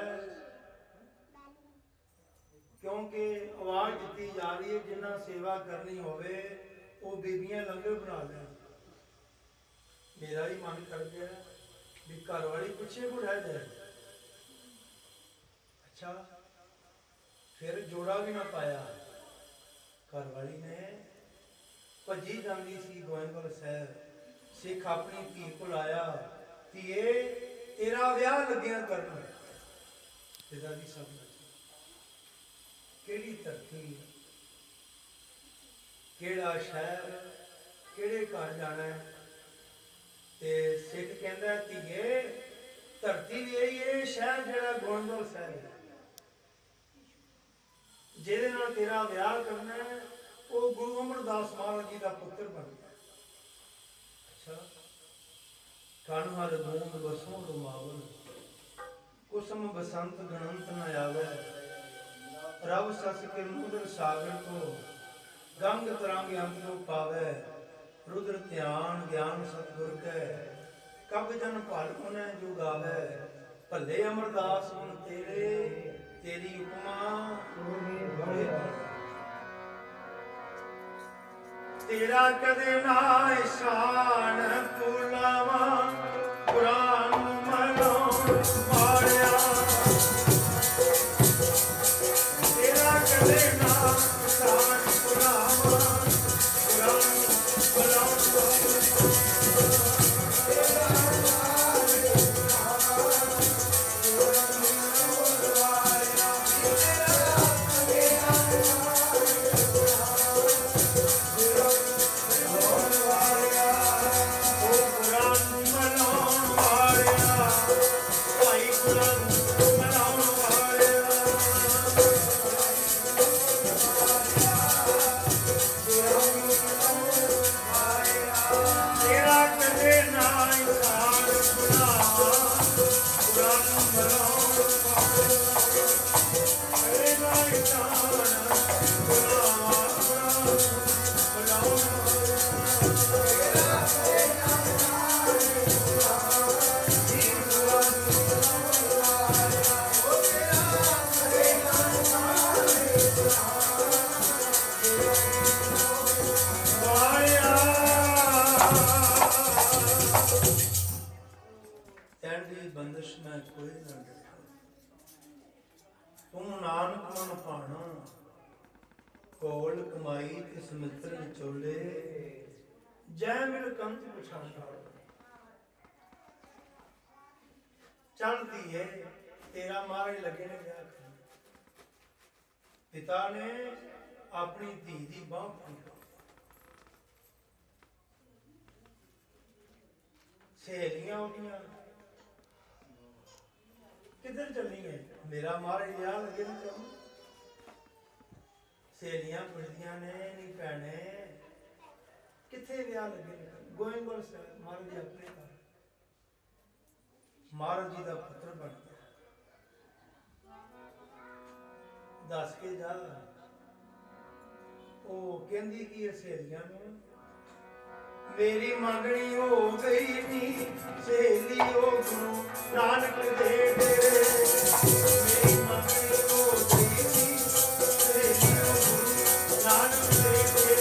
A: ਕਿਉਂਕਿ ਆਵਾਜ਼ ਦਿੱਤੀ ਜਾ ਰਹੀ ਹੈ ਜਿੰਨਾ ਸੇਵਾ ਕਰਨੀ ਹੋਵੇ ਉਹ ਬੀਬੀਆਂ ਲੰਗਰ ਬਣਾ ਲੈਣ। ਮੇਰਾ ਹੀ ਮਨ ਕਰ ਗਿਆ ਵੀ ਘਰ ਵਾਲੀ ਪਿੱਛੇ ਕੋ ਰਹਿ ਜਾਏ। ਅੱਛਾ, ਫਿਰ ਜੋੜਾ ਵੀ ਨਾ ਪਾਇਆ। ਘਰ ਵਾਲੀ ਨੇ ਭੱਜੀ ਜਾਂਦੀ ਸੀ ਗੋਇੰਦਵਾਲ ਸਾਹਿਬ, ਸਿੱਖ ਆਪਣੀ ਧੀ ਕੋਲ ਆਇਆ, ਧੀਏ ਤੇਰਾ ਵਿਆਹ ਲੱਗਿਆ ਕਰਨ। ਪਿਤਾ ਜੀ ਸਭ ਕਿਹੜੀ ਧਰਤੀ, ਕਿਹੜਾ ਸ਼ਹਿਰ, ਕਿਹੜੇ ਘਰ ਜਾਣਾ। ਤੇ ਸਿੱਖ ਕਹਿੰਦਾ ਧੀਏ ਧਰਤੀ ਵੀ ਇਹੀ ਹੈ, ਸ਼ਹਿਰ ਜਿਹੜਾ ਗੋਇੰਦਵਾਲ ਸਾਹਿਬ ਹੈ, ਜਿਹਦੇ ਨਾਲ ਤੇਰਾ ਵਿਆਹ ਕਰਨਾ ਹੈ ਉਹ ਗੁਰੂ ਅਮਰਦਾਸ ਮਹਾਰਾਜ ਜੀ ਦਾ ਪੁੱਤਰ ਬਣ ਗਿਆ। ਅੱਛਾ, ਕਣ ਹਰ ਗੂੰਦ ਵਸੋਂ ਰੁਮਾਵਲ, ਕੁਸਮ ਬਸੰਤ ਗਣੰਤ ਨ ਆਵੇ, रव सस के मुद्र सागर को गंग तरंग अंतरो पावे, रुद्र ध्यान ज्ञान सतगुर के कब जन भल उन्हें जो गावे, भले अमरदास मन तेरे तेरी उपमा तेरा कदे ना शान पुलावा, कुरान मनो मारिया कदे ना शान पुलावा, कुरान ਤੂੰ ਨਾਨਕ ਮਨ ਭਾਣਾ, ਕੋਲ ਕਮਾਈ ਤਿਸ ਮਿੱਤਰ ਵਿਚੋਲੇ, ਜੈ ਮਿਲ ਕੰਤ ਪਛਾਣਾ। ਚੜਦੀ ਏ ਤੇਰਾ ਮਹਾਰਾਜ ਲੱਗੇ ਨੇ ਵਿਆਹ ਕਰਨ। ਪਿਤਾ ਨੇ ਆਪਣੀ ਧੀ ਦੀ ਬਾਂਹ ਫੜੀ, ਸਹੇਲੀਆਂ ਉਹਦੀਆਂ ਕਿੱਧਰ ਚੱਲੀ ਹੈ, ਮੇਰਾ ਮਹਾਰਾਜ ਵਿਆਹ ਲੱਗੇ ਨੇ ਕਰਨ। ਸਹੇਲੀਆਂ ਪੁੱਛਦੀਆਂ ਨੇ, ਨਹੀਂ ਭੈਣੇ ਕਿੱਥੇ ਵਿਆਹ ਲੱਗੇ ਨੇ ਕਰਨ? ਗੋਇੰਦਵਾਲ ਸਾਹਿਬ ਮਹਾਰਾਜ ਜੀ ਆਪਣੇ ਘਰ, ਮਹਾਰਾਜ ਜੀ ਦਾ ਪੁੱਤਰ ਬਣ ਗਿਆ। ਦੱਸ ਕੇ ਜਾ। ਉਹ ਕਹਿੰਦੀ ਕਿ ਸਹੇਲੀਆਂ ਨੂੰ, ਮੇਰੀ ਮੰਗਣੀ ਹੋ ਗਈ ਨੀ ਸਹੇਲੀ ਉਹ ਗੁਰੂ ਨਾਨਕ ਦੇ ਡੇਰੇ। ਮੇਰੀ ਮੰਗਣੀ ਹੋ ਗਈ ਨੀ ਸਹੇਲੀ ਉਹ ਗੁਰੂ ਨਾਨਕ ਦੇ ਡੇਰੇ।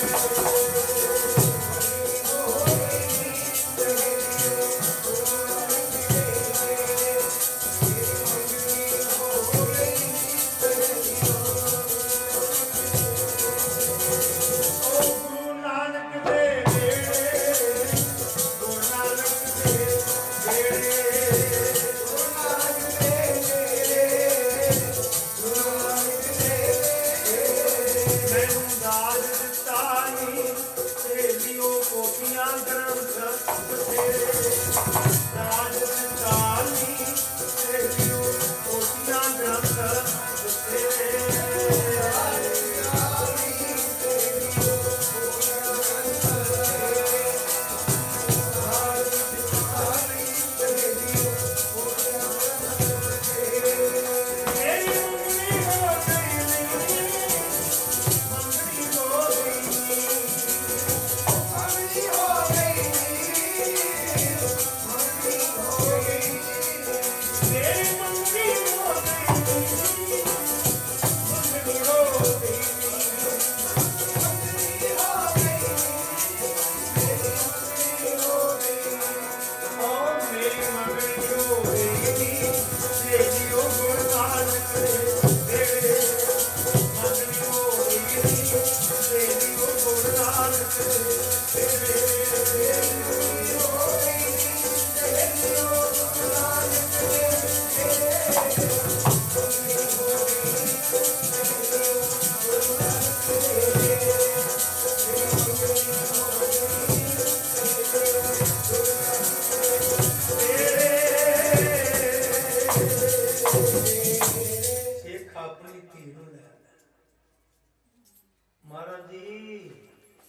A: ਮਹਾਰਾਜ ਜੀ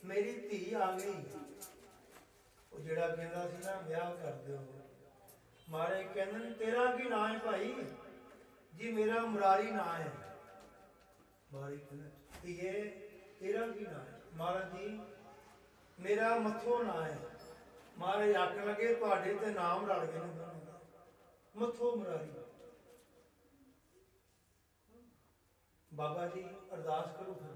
A: ਮੇਰੀ ਧੀ ਆ ਗਈ। ਉਹ ਜਿਹੜਾ ਕਹਿੰਦਾ ਸੀ ਨਾ ਵਿਆਹ ਕਰ ਦਿਓ, ਮਹਾਰਾਜ ਕਹਿੰਦੇ ਤੇਰਾ ਕੀ ਨਾਂ ਹੈ ਭਾਈ? ਜੀ ਮੇਰਾ ਮੁਰਾਰੀ ਨਾਂ ਹੈ। ਮਹਾਰਾਜ ਕਹਿੰਦੇ ਧੀਏ ਤੇਰਾ ਕੀ ਨਾਂ ਹੈ? ਮਹਾਰਾਜ ਜੀ ਮੇਰਾ ਮੱਥੋ ਨਾਂ ਹੈ। ਮਹਾਰਾਜ ਆਖਣ ਲੱਗੇ ਤੁਹਾਡੇ ਤੇ ਨਾਮ ਰਲ ਗਏ ਨੇ ਦੋਨਾਂ ਦਾ, ਮੱਥੋ ਮੁਰਾਰੀ। ਬਾਬਾ ਜੀ ਅਰਦਾਸ ਕਰੋ ਫਿਰ।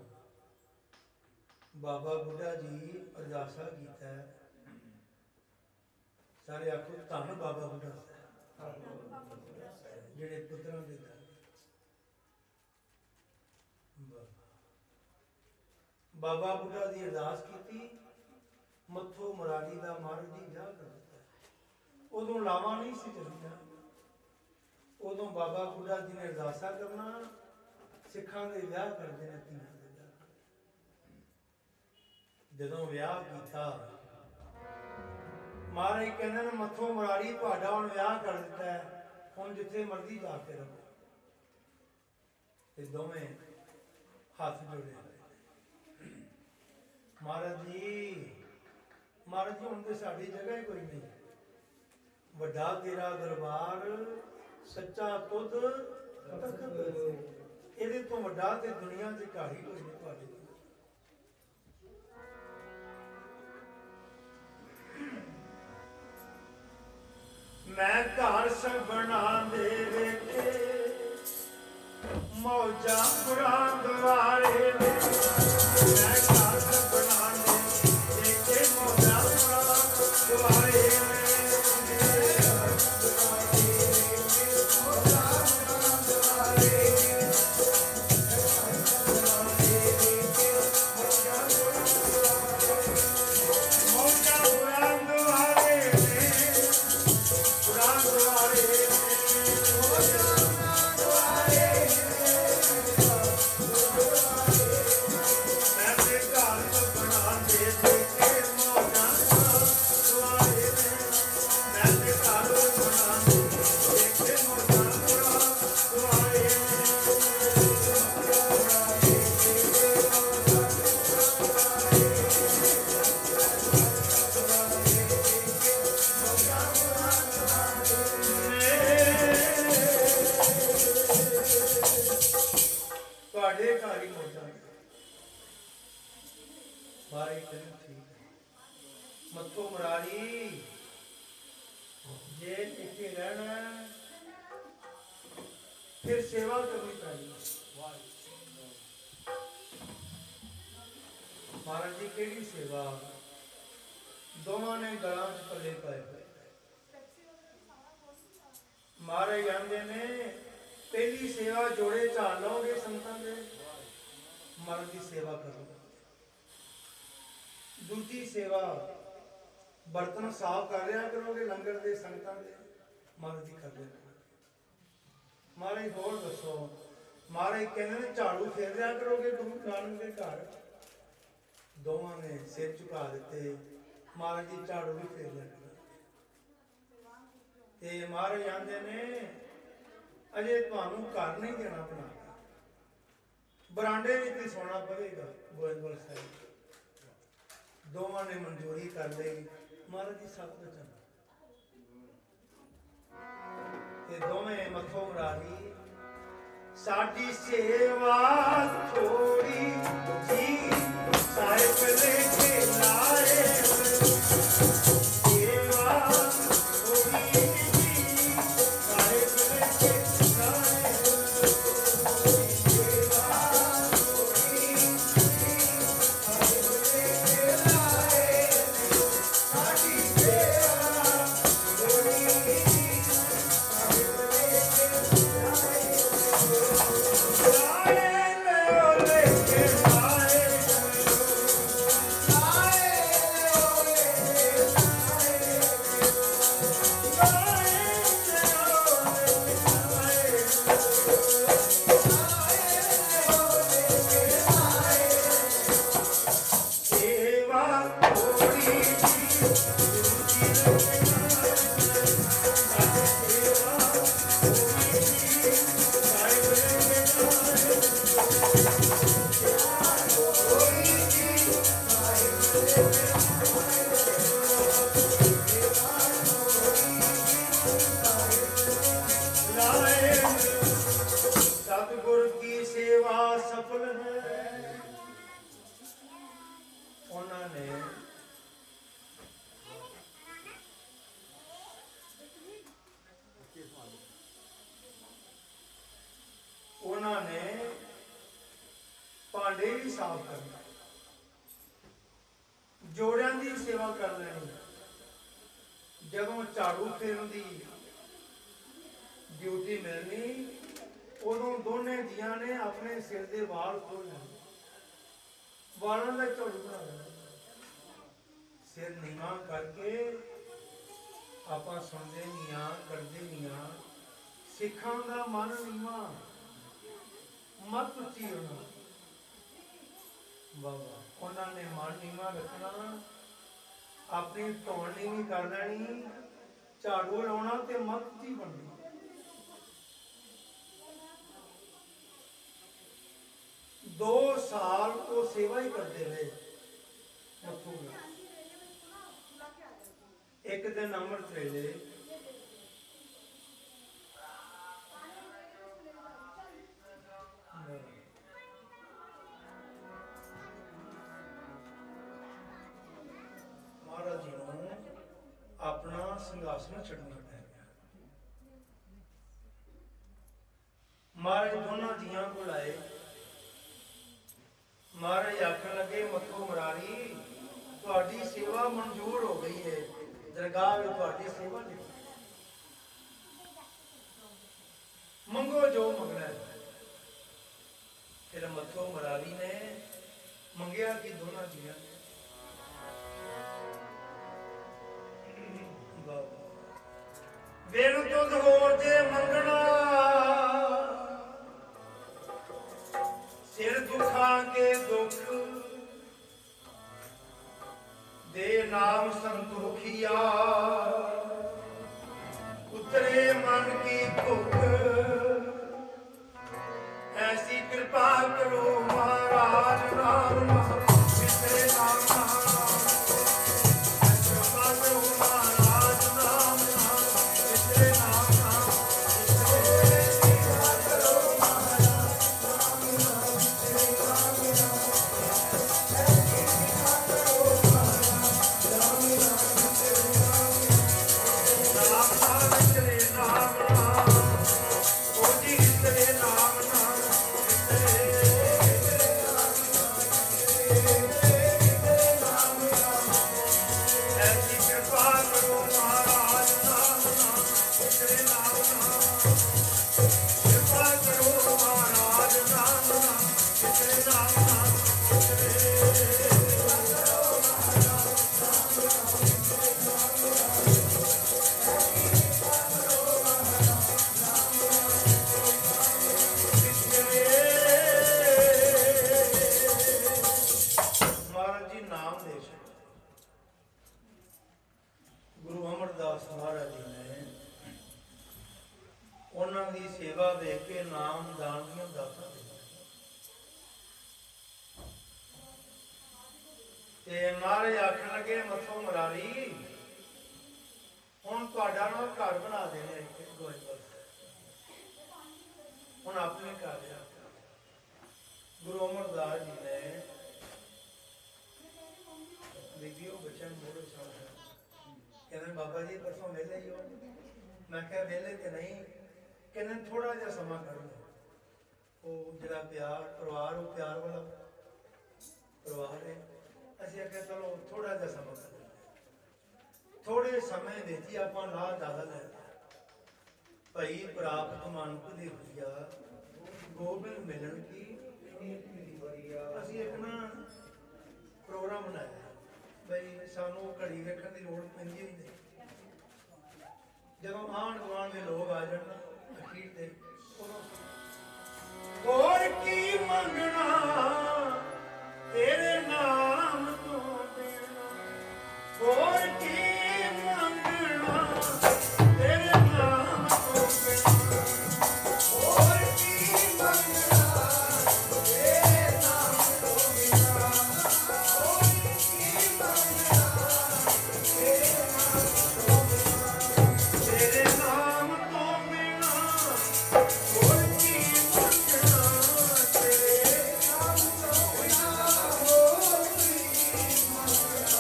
A: ਬਾਬਾ ਬੁੱਢਾ ਜੀ ਅਰਦਾਸਾ ਕੀਤਾ ਹੈ। ਸਾਰੇ ਆਖੋ ਧੰਨ ਬਾਬਾ ਬੁੱਢਾ ਜਿਹੜੇ ਪੁੱਤਰਾਂ ਦੇ ਦਾਤੇ। ਬਾਬਾ ਬੁੱਢਾ ਦੀ ਅਰਦਾਸ ਕੀਤੀ, ਮੱਥੋ ਮੁਰਾਰੀ ਦਾ ਮਹਾਰਾਜ ਜੀ ਵਿਆਹ ਕਰ ਦਿੱਤਾ। ਉਦੋਂ ਲਾਵਾਂ ਨਹੀਂ ਸੀ ਚੱਲੀਆਂ। ਉਦੋਂ ਬਾਬਾ ਬੁੱਢਾ ਜੀ ਨੇ ਅਰਦਾਸਾ ਕਰਨਾ, ਸਿੱਖਾਂ ਦੇ ਵਿਆਹ ਕਰਦੇ ਨੇ ਧੀਆਂ ਦੇ ਵਿਆਹ। ਜਦੋਂ ਵਿਆਹ ਕੀਤਾ ਮਹਾਰਾਜ ਕਹਿੰਦੇ ਨੇ ਮੱਥੋ ਮੁਰਾਰੀ ਤੁਹਾਡਾ ਹੁਣ ਵਿਆਹ ਕਰ ਦਿੱਤਾ ਹੈ, ਹੁਣ ਜਿੱਥੇ ਮਰਜ਼ੀ ਜਾ ਕੇ ਰਹੋ। ਤੇ ਦੋਵੇਂ ਹੱਥ ਜੋੜੇ। ਮਹਾਰਾਜ ਜੀ ਹੁਣ ਤੇ ਸਾਡੀ ਜਗ੍ਹਾ ਹੀ ਕੋਈ ਨਹੀਂ। ਵੱਡਾ ਤੇਰਾ ਦਰਬਾਰ, ਸੱਚਾ ਤੁਧ ਤਖਤ, ਇਹਦੇ ਤੋਂ ਵੱਡਾ ਤੇ ਦੁਨੀਆ 'ਚ ਘਰ ਹੀ ਕੋਈ ਨਹੀਂ ਤੁਹਾਡੇ। ਮੈਂ ਘਰ ਸਭਨਾ ਦੇ ਵੇਖੇ, ਮੌਜਾਂ ਪੁਰਾਂ ਦੁਆਰੇ। ਮੈਂ ਘਰ ਸਭਨਾ ਦੇ ਵੇਖੇ, ਮੌਜਾਂ ਪੁਰਾਂ ਦੁਆਰੇ। ਠੀਕ ਹੈ। ਮੱਥੋ ਮੁਰਾਰੀ ਜੇ ਇੱਥੇ ਰਹਿਣਾ ਹੈ, ਫਿਰ ਸੇਵਾ ਕਰਨੀ ਪੈਣੀ। ਮਹਾਰਾਜ ਜੀ ਕਿਹੜੀ ਸੇਵਾ? ਦੋਵਾਂ ਨੇ ਗਲਾਂ 'ਚ ਪੱਲੇ ਪਾਏ ਹੋਏ। ਮਹਾਰਾਜ ਕਹਿੰਦੇ ਨੇ ਪਹਿਲੀ ਸੇਵਾ ਜੋੜੇ ਝਾੜ ਲਓਗੇ ਸੰਤਾਂ ਦੇ, ਮਹਾਰਾਜ ਦੀ ਸੇਵਾ ਕਰੋ। ਦੂਜੀ ਸੇਵਾ ਬਰਤਨ ਸਾਫ਼ ਕਰ ਰਿਹਾ ਕਰੋਗੇ ਲੰਗਰ ਦੇ ਸੰਗਤਾਂ ਦੇ, ਮਹਾਰਾਜ ਦੀ ਕਰ ਲਿਆ ਕਰੋਗੇ। ਮਹਾਰਾਜ ਹੋਰ ਦੱਸੋ? ਮਹਾਰਾਜ ਕਹਿੰਦੇ ਨੇ ਝਾੜੂ ਫੇਰ ਰਿਹਾ ਕਰੋਗੇ ਗੁਰੂ ਨਾਨਕ ਦੇ ਘਰ। ਦੋਵਾਂ ਨੇ ਸਿਰ ਝੁਕਾ ਦਿੱਤੇ, ਮਹਾਰਾਜ ਜੀ ਝਾੜੂ ਵੀ ਫੇਰ ਲਿਆ ਕਰੋ। ਤੇ ਮਹਾਰਾਜ ਆਂਦੇ ਨੇ ਅਜੇ ਤੁਹਾਨੂੰ ਘਰ ਨਹੀਂ ਦੇਣਾ ਬਣਾ ਕੇ, ਬਰਾਂਡੇ ਵਿੱਚ ਹੀ ਸੋਣਾ ਪਵੇਗਾ ਗੋਇੰਦਵਾਲ ਸਾਹਿਬ। ਦੋਵਾਂ ਨੇ ਮਨਜ਼ੂਰੀ ਕਰ ਲਈ। ਮਹਾਰਾਜ ਜੀ ਸਭ ਕੁਝ ਜਾਣਦੇ ਤੇ ਦੋਵੇਂ ਮੱਥੋ ਮੁਰਾਰੀ ਸਾਡੀ ਸੇਵਾ ਥੋੜੀ ਜੀ ਸਾਹਿਬ ਲੈ ਕੇ ਲਾਏ ਸੇਵਾ ਥੋੜੀ ਜੀ ਸਾਹਿਬ ਲੈ ਕੇ ਲਾਏ ਸੇਵਾ ਥੋੜੀ ਜੀ ਸਾਹਿਬ ਲੈ ਕੇ ਲਾਏ ਸਾਡੀ ਸੇਵਾ ਥੋੜੀ ਜੀ ਸਾਹਿਬ ਲੈ ਕੇ सतगुर की सेवा सफल है। उन्होंने भांडे भी साफ करने, जोड़ियां की सेवा कर लेनी। जदों झाड़ू फेरन की ड्यूटी मिलनी उदों दोने जिया ने अपने सिर के वाल खोल लेने, वालों का झोल बना लेना, सिर नीवा करके आप सुनते नहीं हाँ करते नहीं हाँ। सिखा का मन नीवा मत उच्ची होना। बाबा उन्होंने मन नीवा रखना, अपनी धौन नीवी कर लेनी, झाड़ू लाना तो मत उच्ची बननी। दो साल तो सेवा ही करते रहे। एक दिन अमृत वेले महाराज जी को अपना सिंहासन छड़ना पै गया। महाराज दोनों जिया को लाए। महाराज आखन लगे मत्थो मुरारी तुहाडी सेवा मंजूर हो गई है, दरगाह में तुहाडी सेवा नहीं, मंगो जो मंगना है। फिर मत्थो मुरारी ने मंगया कि दोनों जिया बिन तुध होर जे मंगना सिर दुखा के दुख दे नाम संतोखिया उतरे मन की भुख ऐसी कृपा करो महाराज राम नाम विसरे नाम नाम कृपा करो महाराज नाम नाम विसरे नाम नाम विसरे कृपा करो महाराज नाम नाम विसरे नाम नाम कृपा करो ਦੀ ਸੇਵਾ ਵੇਖ ਕੇ ਨਾਮ ਦਾਨ ਦੀਆਂ ਦਾਤਾਂ ਦੇ ਤੇ ਮਹਾਰਾਜ ਆਖਣ ਲੱਗੇ ਮੱਥੋਂ ਮੁਰਾਰੀ ਹੁਣ ਤੁਹਾਡਾ ਨਾ ਘਰ ਬਣਾ ਦੇਣੇ ਇੱਥੇ ਗੋਇੰਦਵਾਲ ਹੁਣ ਆਪਣੇ ਘਰ ਜਾ ਗੁਰੂ ਅਮਰਦਾਸ ਜੀ ਨੇ ਵੀਡੀਓ ਬੱਚਿਆਂ ਨੂੰ ਬੋਲੇ ਸਾਹ ਕਹਿੰਦੇ ਬਾਬਾ ਜੀ ਪਰਸੋਂ ਵੇਲੇ ਹੀ ਹੋ ਮੈਂ ਕਿਹਾ ਵੇਲੇ ਤੇ ਨਹੀਂ ਕਹਿੰਦੇ ਥੋੜਾ ਜਿਹਾ ਸਮਾਂ ਕਰੋ ਉਹ ਜਿਹੜਾ ਪਿਆਰ ਪਰਿਵਾਰ ਉਹ ਪਿਆਰ ਵਾਲਾ ਪਰਿਵਾਰ ਹੈ ਅਸੀਂ ਆਖਿਆ ਚਲੋ ਥੋੜਾ ਜਿਹਾ ਸਮਾਂ ਕਰੋ ਥੋੜੇ ਸਮੇਂ ਵਿੱਚ ਹੀ ਆਪਾਂ ਰਾਹ ਜ਼ਿਆਦਾ ਲੈ ਭਈ ਪ੍ਰਾਪਤ ਮਨੁੱਖ ਦੀ ਹੋਈਆ ਗੋਬਿੰਦ ਮਿਲਣ ਕੀ ਅਸੀਂ ਇੱਕ ਨਾ ਪ੍ਰੋਗਰਾਮ ਬਣਾਇਆ ਬਈ ਸਾਨੂੰ ਘੜੀ ਵੇਖਣ ਦੀ ਲੋੜ ਪੈਂਦੀ ਹੀ ਨਹੀਂ ਜਦੋਂ ਆਂਢ ਗੁਆਂਢ ਦੇ ਲੋਕ ਆ ਜਾਣ ਅਖੀਰ ਤੇ ਹੋਰ ਕੀ ਮੰਗਣਾ ਤੇਰੇ ਨਾਮ ਤੋਂ ਦੇਣਾ ਹੋਰ ਕੀ ਮੰਗਣਾ ਤੇਰੇ ਨਾਮ ਤੋਂ ਦੇਣਾ ਹੋਰ ਕੀ ਮੰਗਣਾ ਤੇਰੇ ਨਾਮ ਤੋਂ ਦੇਣਾ ਹੋਰ ਕੀ ਮੰਗਣਾ ਤੇਰੇ ਨਾਮ ਤੋਂ ਦੇਣਾ ਤੇਰੇ ਨਾਮ ਤੋਂ ਬਿਨਾ ਹੋਰ ਕੀ ਮੰਗਣਾ ਤੇਰੇ ਨਾਮ ਤੋਂ ਬਿਨਾ ਹੋਰ ਕੀ ਮੰਗਣਾ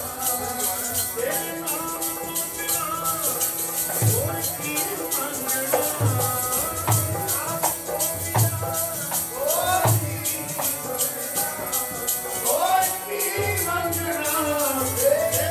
A: ਤੇਰੇ ਨਾਮ ਤੋਂ ਬਿਨਾ ਹੋਰ ਕੀ ਮੰਗਣਾ ਹੋਰ ਕੀ ਮੰਗਣਾ ਤੇਰੇ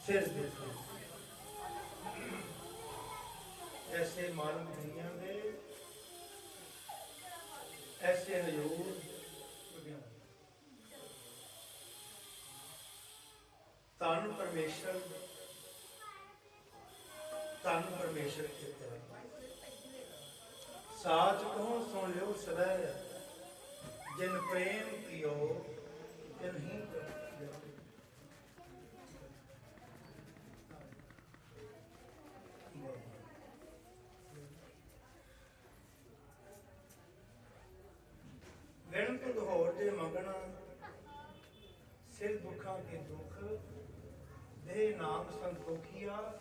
A: ਸਿਰ ਦੇਖੋ ਐਸੇ ਮਾਨਵ ਦੁਨੀਆ ਦੇ ਐਸੇ ਹਯੂਰ ਧੰਨ ਪਰਮੇਸ਼ਰ ਕੀਤਾ ਸਾਚ ਕਹੋ ਸੁਣ ਲਿਓ ਸਦਾ ਜਿਨ ਪ੍ਰੇਮ ਕੀਓ ਤਿਨ ਹੀ ਗਣ ਤੋਂ ਦਹੋਰ ਦੇ ਮੰਗਣਾ ਸਿਰ ਦੁੱਖਾਂ ਕੇ ਦੁੱਖ ਦੇ ਨਾਮ ਸੰਤੋਖੀਆ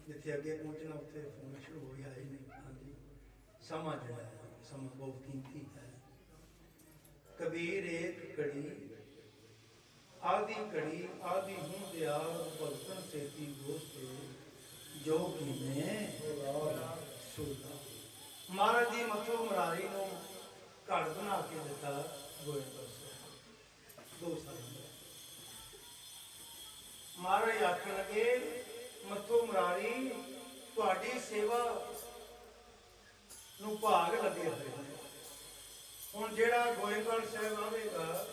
A: ਜਿੱਥੇ ਅੱਗੇ ਪਹੁੰਚਣਾ ਉੱਥੇ ਫੋਨ ਸ਼ੁਰੂ ਹੋ ਗਿਆ ਹੀ ਨਹੀਂ ਹਾਂਜੀ ਸਮਾਂ ਜਿਹੜਾ ਸਮਾਂ ਬਹੁਤ ਕੀਮਤੀ ਹੈ ਕਬੀਰ ਏਕ ਘੜੀ ਆਦਿ ਘੜੀ ਆਦਿ ਹੂੰ ਦਿਆ ਭਗਤਨ ਸੇਤੀ ਗੋਸਤੇ ਜੋ ਕੀਨੇ ਸੁਦਾ ਮਹਾਰਾਜ ਜੀ ਮੱਥੋਂ ਮੁਰਾਰੀ ਨੂੰ ਘੜ ਬਣਾ ਕੇ ਦਿੱਤਾ ਗੋਇੰਦਵਾਲ ਸਾਹਿਬ 2 ਸਾਲ ਮਹਾਰਾਜ ਆਖਣ ਲੱਗੇ ਮੱਥੋਂ ਮੁਰਾਰੀ ਤੁਹਾਡੀ ਸੇਵਾ ਨੂੰ ਭਾਗ ਲੱਗੇ ਹੋਏ ਹੁਣ ਜਿਹੜਾ ਗੋਇੰਦਵਾਲ ਸਾਹਿਬ ਆਵੇਗਾ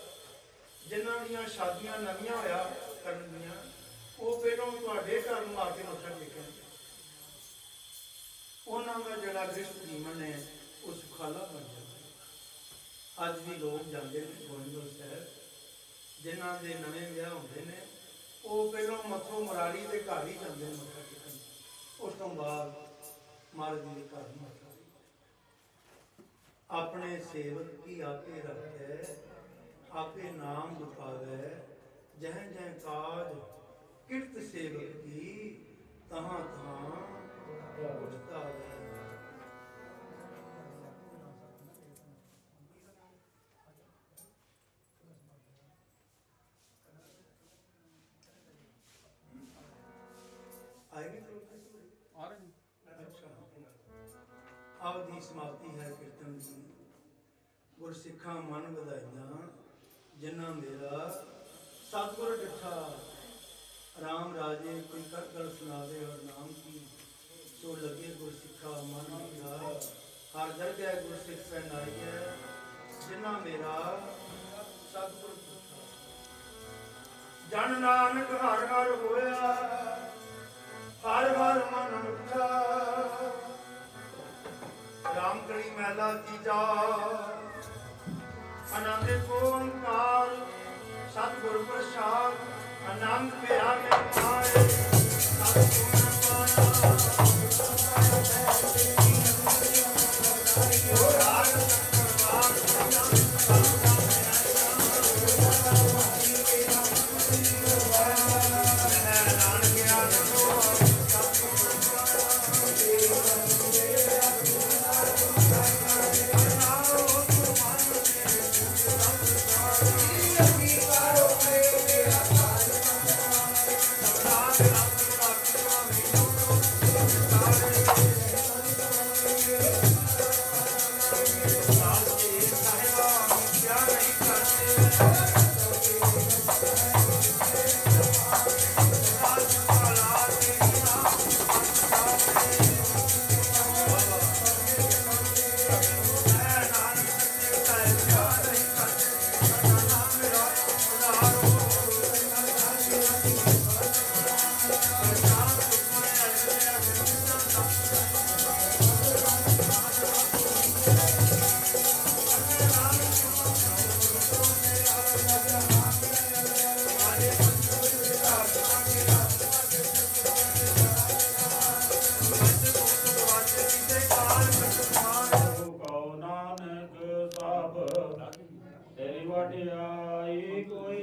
A: ਜਿਨ੍ਹਾਂ ਦੀਆਂ ਸ਼ਾਦੀਆਂ ਨਵੀਆਂ ਹੋਇਆ ਕਰਨਗੀਆਂ ਉਹ ਪਹਿਲਾਂ ਤੁਹਾਡੇ ਘਰ ਨੂੰ ਆ ਕੇ ਮੱਥਾ ਟੇਕਣ ਉਹਨਾਂ ਦਾ ਜਿਹੜਾ ਗ੍ਰਸਤ ਜੀਵਨ ਹੈ ਉਹ ਸੁਖਾਲਾ ਬਣ ਜਾਂਦਾ ਅੱਜ ਵੀ ਲੋਕ ਜਾਂਦੇ ਨੇ ਗੋਇੰਦਵਾਲ ਸਾਹਿਬ ਜਿਨ੍ਹਾਂ ਦੇ ਨਵੇਂ ਵਿਆਹ ਹੁੰਦੇ ਨੇ ਉਹ ਪਹਿਲਾਂ ਮੱਥੋਂ ਮੁਰਾਰੀ ਦੇ ਘਰ ਹੀ ਜਾਂਦੇ ਨੇ ਮੱਥਾ ਟੇਕਣ ਉਸ ਤੋਂ ਬਾਅਦ ਮਹਾਰਾਜ ਜੀ ਦੇ ਘਰ ਮੱਥਾ ਆਪਣੇ ਸੇਵਕ ਕੀ ਆਪੇ ਰੱਖੇ आपे नाम दुखावे जह जह काज किरत सेवक की तहाँ तहाँ उठता है आएगी तो अच्छा अब दी समाप्ति है कीर्तन की गुरसिखा मन बधाइयां जिन्ना मेरा सतगुर डिठा राम राजे कोई कर कर सुनावे और नाम की सो लगे गुर सिखा मन मीरा हर दरगह गुर सिख पहनाई है जिन्ना मेरा सतगुर पुरखा जन नानक हर हर होया हर हर मन मुठा राम कली मैला तीजा आनंद को ओंकार सतगुर प्रसाद आनंद पिया में पाए सतगुर
B: तेरी वडियाई कोई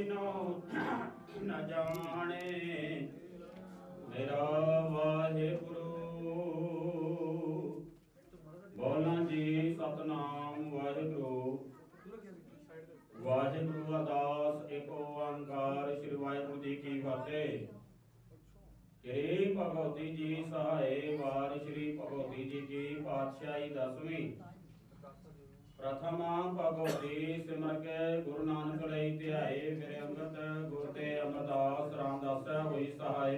B: न जाने मेरा वाहिगुरु बोला जी सतनाम वाहिगुरु वाहिगुरु अरदास एक ओंकार श्री वाहिगुरु जी की फतेह। श्री भगवती जी सहाय वार श्री भगवती जी की पातशाही 10वीं प्रथमा भगवती सिमर के गुरु नानक लई ध्याए मेरे अंगत गुरु ते अमरदास रामदास होई सहाय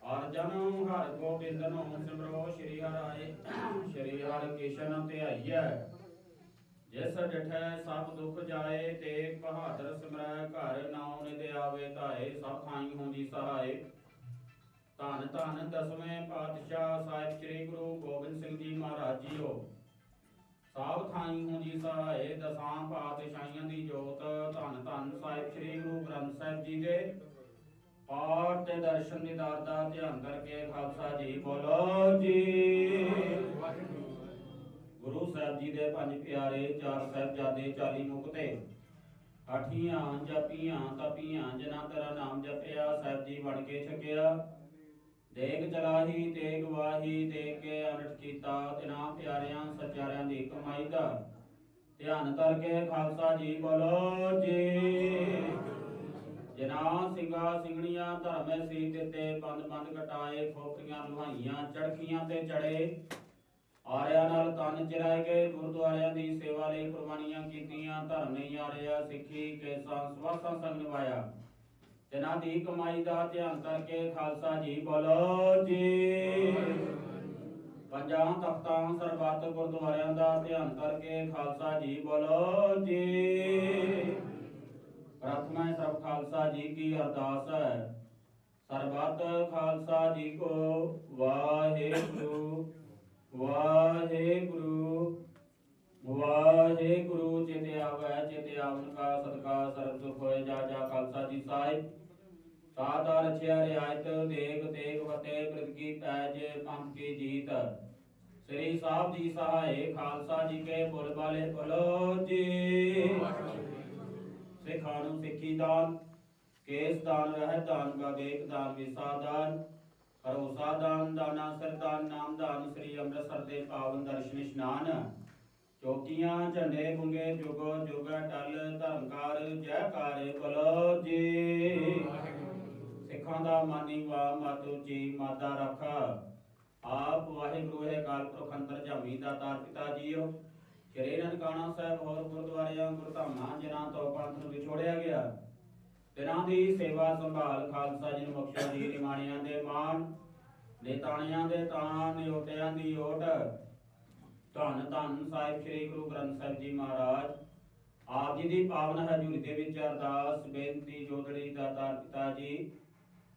B: और जन हर गोबिंद नो सिमरो श्री हराए श्री हर किशन ध्याइए जिस डिठै सब दुख जाए तेग बहादुर सिमरै घर नाम निधि आवे धाए सब थाई होंदी सहाय। धन धन 10वें पातशाह साहिब श्री गुरु गोबिंद सिंह जी महाराज जी हो साब थाई होंदी सहाय दसां पातशाहियां दी जोत धन धन साहिब श्री गुरु ग्रंथ साहिब जी दे पाठ ते दर्शन दीदार दा ध्यान करके खालसा जी बोलो जी गुरु साहिब जी दे पंज प्यारे चार साहिबजादे 40 मुक्ते अठियां जपियां तपियां जिन्हां तेरा नाम जपिया साहिब जी बन के छकिया देख चलाही तेग वाही देख के अनट कीता तिना प्यारियां सचारियां दी कमाई दा ध्यान करके खालसा जी बोलो जी जिना सिंगा सिंगणियां धर्मे सी दिते बंद बंद कटाए खोपड़ियां लुहाइयां चड़खियां ते चढ़े आरिया नाल तन चिराए गए गुरुद्वारियां दी सेवा लई कुर्बानियां कीतियां धर्म नहीं आरिया सिੱਖੀ केसां सवासां संग निभाया तिना दी कमाई दा ध्यान करके खालसा जी बोलो जी पंजां तख्तां सरबत गुरुद्वारियां दा ध्यान करके खालसा जी बोलो जी। प्रथम सब खालसा जी की अरदास है सरबत खालसा जी को वाहेगुरु वाहेगुरु वाहेगुरु चेते आवे चेते आवन का सदका सर्व सुख होए जा जा खालसा जी साहिब सादा रचिया रियायत देग तेग फतेह कृत की पैज पंथ की जीत श्री साहब जी सहाय खालसा जी के बोल वाले बोलो जी सिखानु सिखी दान केस दान रह दान गगेक दान विसा दान भरोसा दान दाना सर दान नाम दान श्री अमृतसर दे पावन दर्शन स्नान चौकियां झंडे गुंगे जुगो जुग टल धर्मकार जयकार बोलो जी सिखां दा मानी वा मत उची माता रखा आप वाहिगुरु है काल पुरख अंतर जामी दातार पिता जीओ श्री ननकाना साहब और गुरुद्वारियां गुरधामां जिन्हां तो पंथ नूं विछोड़िया गया ਤਿਨਾਂ ਦੀ ਸੇਵਾ ਸੰਭਾਲ ਖਾਲਸਾ ਜੀ ਨੂੰ ਬਖਸ਼ੋ ਜੀ। ਨਿਮਾਣਿਆਂ ਦੇ ਮਾਣ, ਨਿਤਾਣਿਆਂ ਦੇ ਤਾਣ, ਨਿਓਟਿਆਂ ਦੀ ਓਟ। ਧੰਨ ਧੰਨ ਸਾਹਿਬ ਸ੍ਰੀ ਗੁਰੂ ਗ੍ਰੰਥ ਸਾਹਿਬ ਜੀ ਮਹਾਰਾਜ। ਆਪ ਜੀ ਦੀ ਪਾਵਨ ਹਜ਼ੂਰੀ ਦੇ ਵਿੱਚ ਅਰਦਾਸ ਬੇਨਤੀ ਜੋਦੜੀ ਦਾਤਾਰ ਪਿਤਾ ਜੀ।